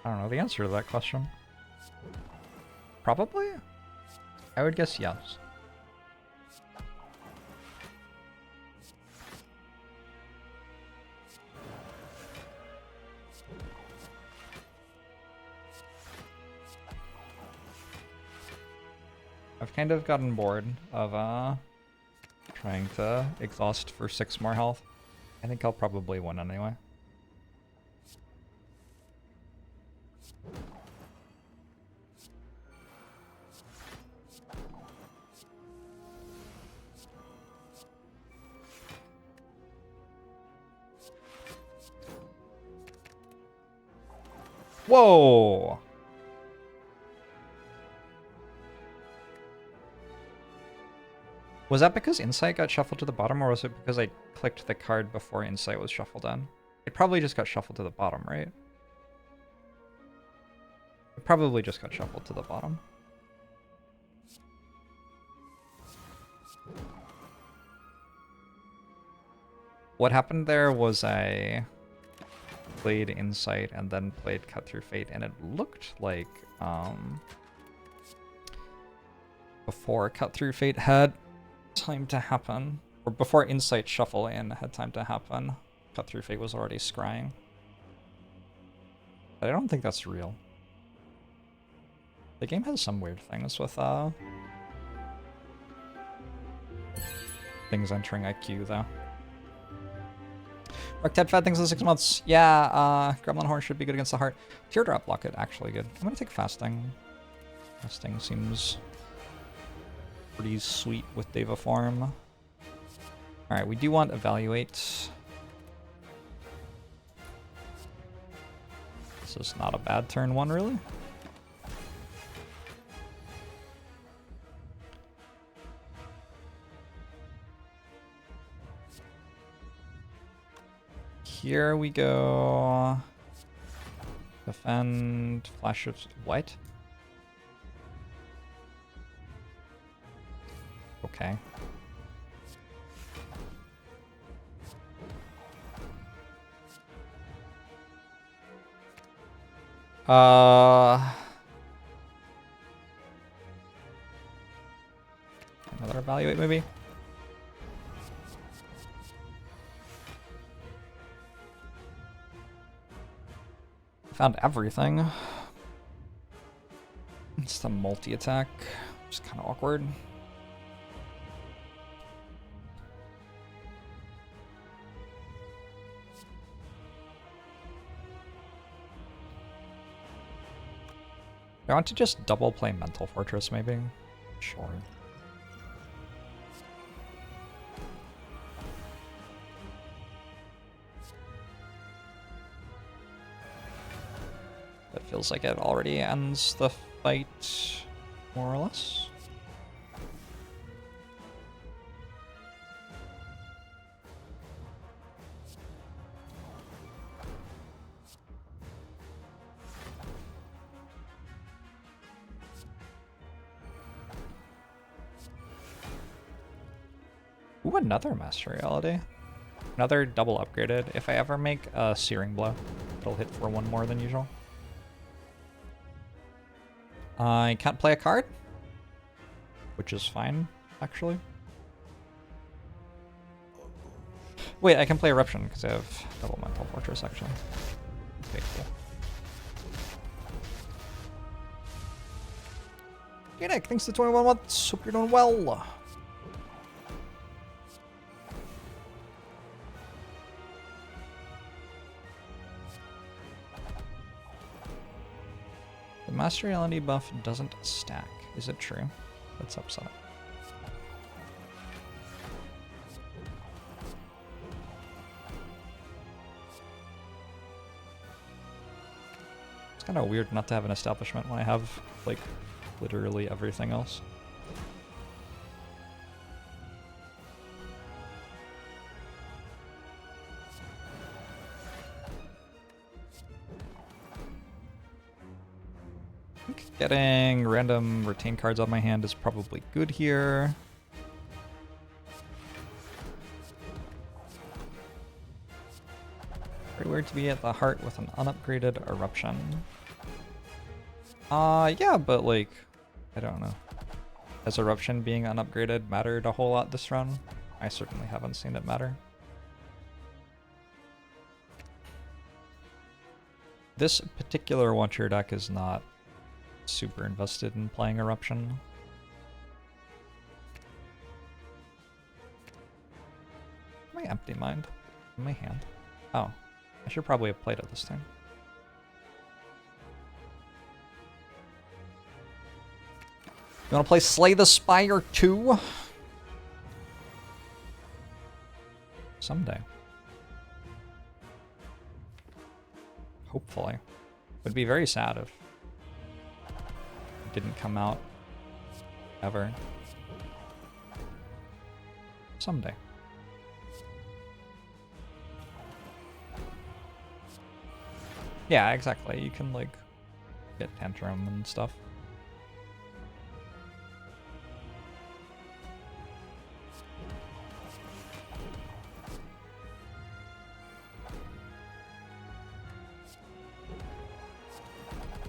I don't know the answer to that question. Probably? I would guess yes. I've kind of gotten bored of trying to exhaust for 6 more health. I think I'll probably win anyway. Whoa! Was that because Insight got shuffled to the bottom, or was it because I clicked the card before Insight was shuffled in? It probably just got shuffled to the bottom, right? It probably just got shuffled to the bottom. What happened there was I played Insight and then played Cut Through Fate, and it looked like before Cut Through Fate had time to happen, or before Insight Shuffle In had time to happen, Cut Through Fate was already scrying. But I don't think that's real. The game has some weird things with things entering IQ though. Mark Ted Fed things in 6 months. Yeah, Gremlin Horn should be good against the heart. Teardrop Locket actually good. I'm gonna take Fasting. Fasting seems pretty sweet with Deva form. Alright, we do want Evaluate. This is not a bad turn 1, really. Here we go. Defend, flash of what? Okay. Another evaluate maybe? Found everything. It's the multi-attack, which is kind of awkward. I want to just double play Mental Fortress, maybe? Sure. That feels like it already ends the fight, more or less. Ooh, another Master Reality. Another double upgraded. If I ever make a Searing Blow, it'll hit for 1 more than usual. I can't play a card, which is fine, actually. Wait, I can play Eruption because I have double Mental Fortress, actually. Okay, cool. Hey Nick, thanks to 21 months. Hope you're doing well. The Master Reality buff doesn't stack. Is it true? That's upsetting. It's kind of weird not to have an establishment when I have, like, literally everything else. Getting random retain cards on my hand is probably good here. Very weird to be at the heart with an unupgraded Eruption. Yeah, but like, I don't know. Has Eruption being unupgraded mattered a whole lot this run? I certainly haven't seen it matter. This particular Watcher deck is not super invested in playing Eruption. My Empty Mind in my hand. Oh, I should probably have played it this time. You want to play Slay the Spire 2? Someday. Hopefully. Would be very sad if didn't come out ever. Someday. Yeah, exactly. You can like get Tantrum and stuff.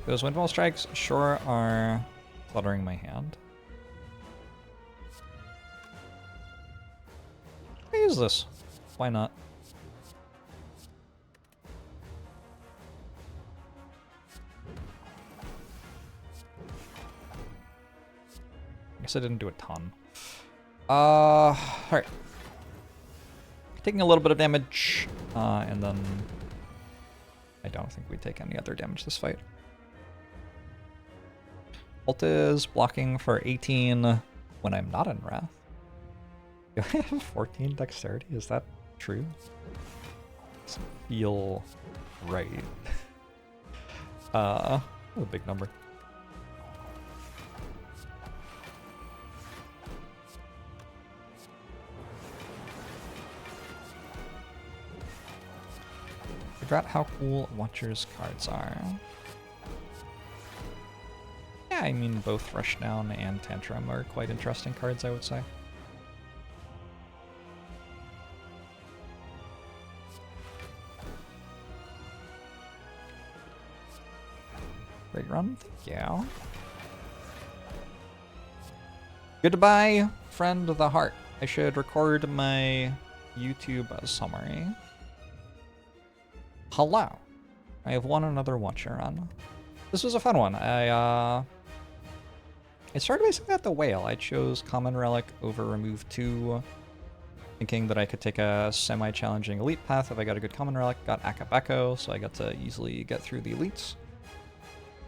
Those Windfall Strikes sure are cluttering my hand. I use this. Why not? I guess I didn't do a ton. Alright. Taking a little bit of damage, and then I don't think we take any other damage this fight. Ult is blocking for 18 when I'm not in Wrath. Do I have 14 dexterity? Is that true? Doesn't feel right. A big number. Forgot how cool Watcher's cards are. Yeah, I mean both Rushdown and Tantrum are quite interesting cards, I would say. Great run, thank you. Goodbye, friend of the heart. I should record my YouTube summary. Hello. I have won another Watcher run. This was a fun one. I started basically at the whale. I chose Common Relic over Remove 2, thinking that I could take a semi-challenging elite path if I got a good Common Relic. Got Akabeko, so I got to easily get through the elites.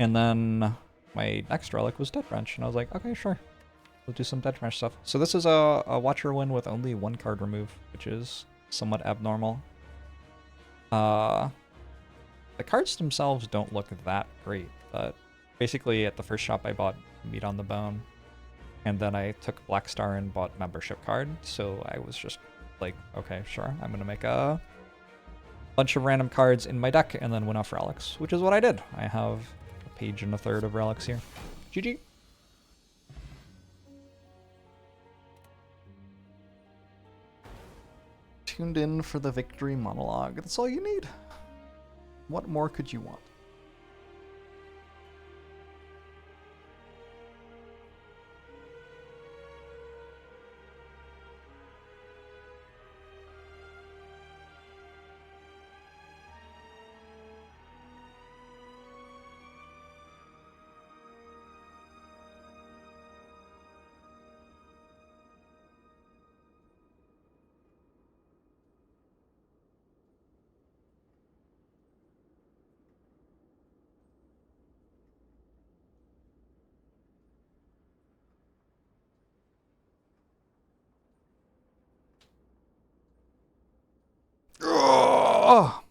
And then my next relic was Dead Branch, and I was like, okay, sure. We'll do some Dead Branch stuff. So this is a Watcher win with only one card removed, which is somewhat abnormal. The cards themselves don't look that great, but basically at the first shop I bought Meat on the Bone, and then I took Black Star and bought Membership card, so I was just like, okay, sure, I'm gonna make a bunch of random cards in my deck and then win off relics, which is what I did. I have a page and a third of relics here. GG. Tuned in for the victory monologue. That's all you need. What more could you want? Ugh!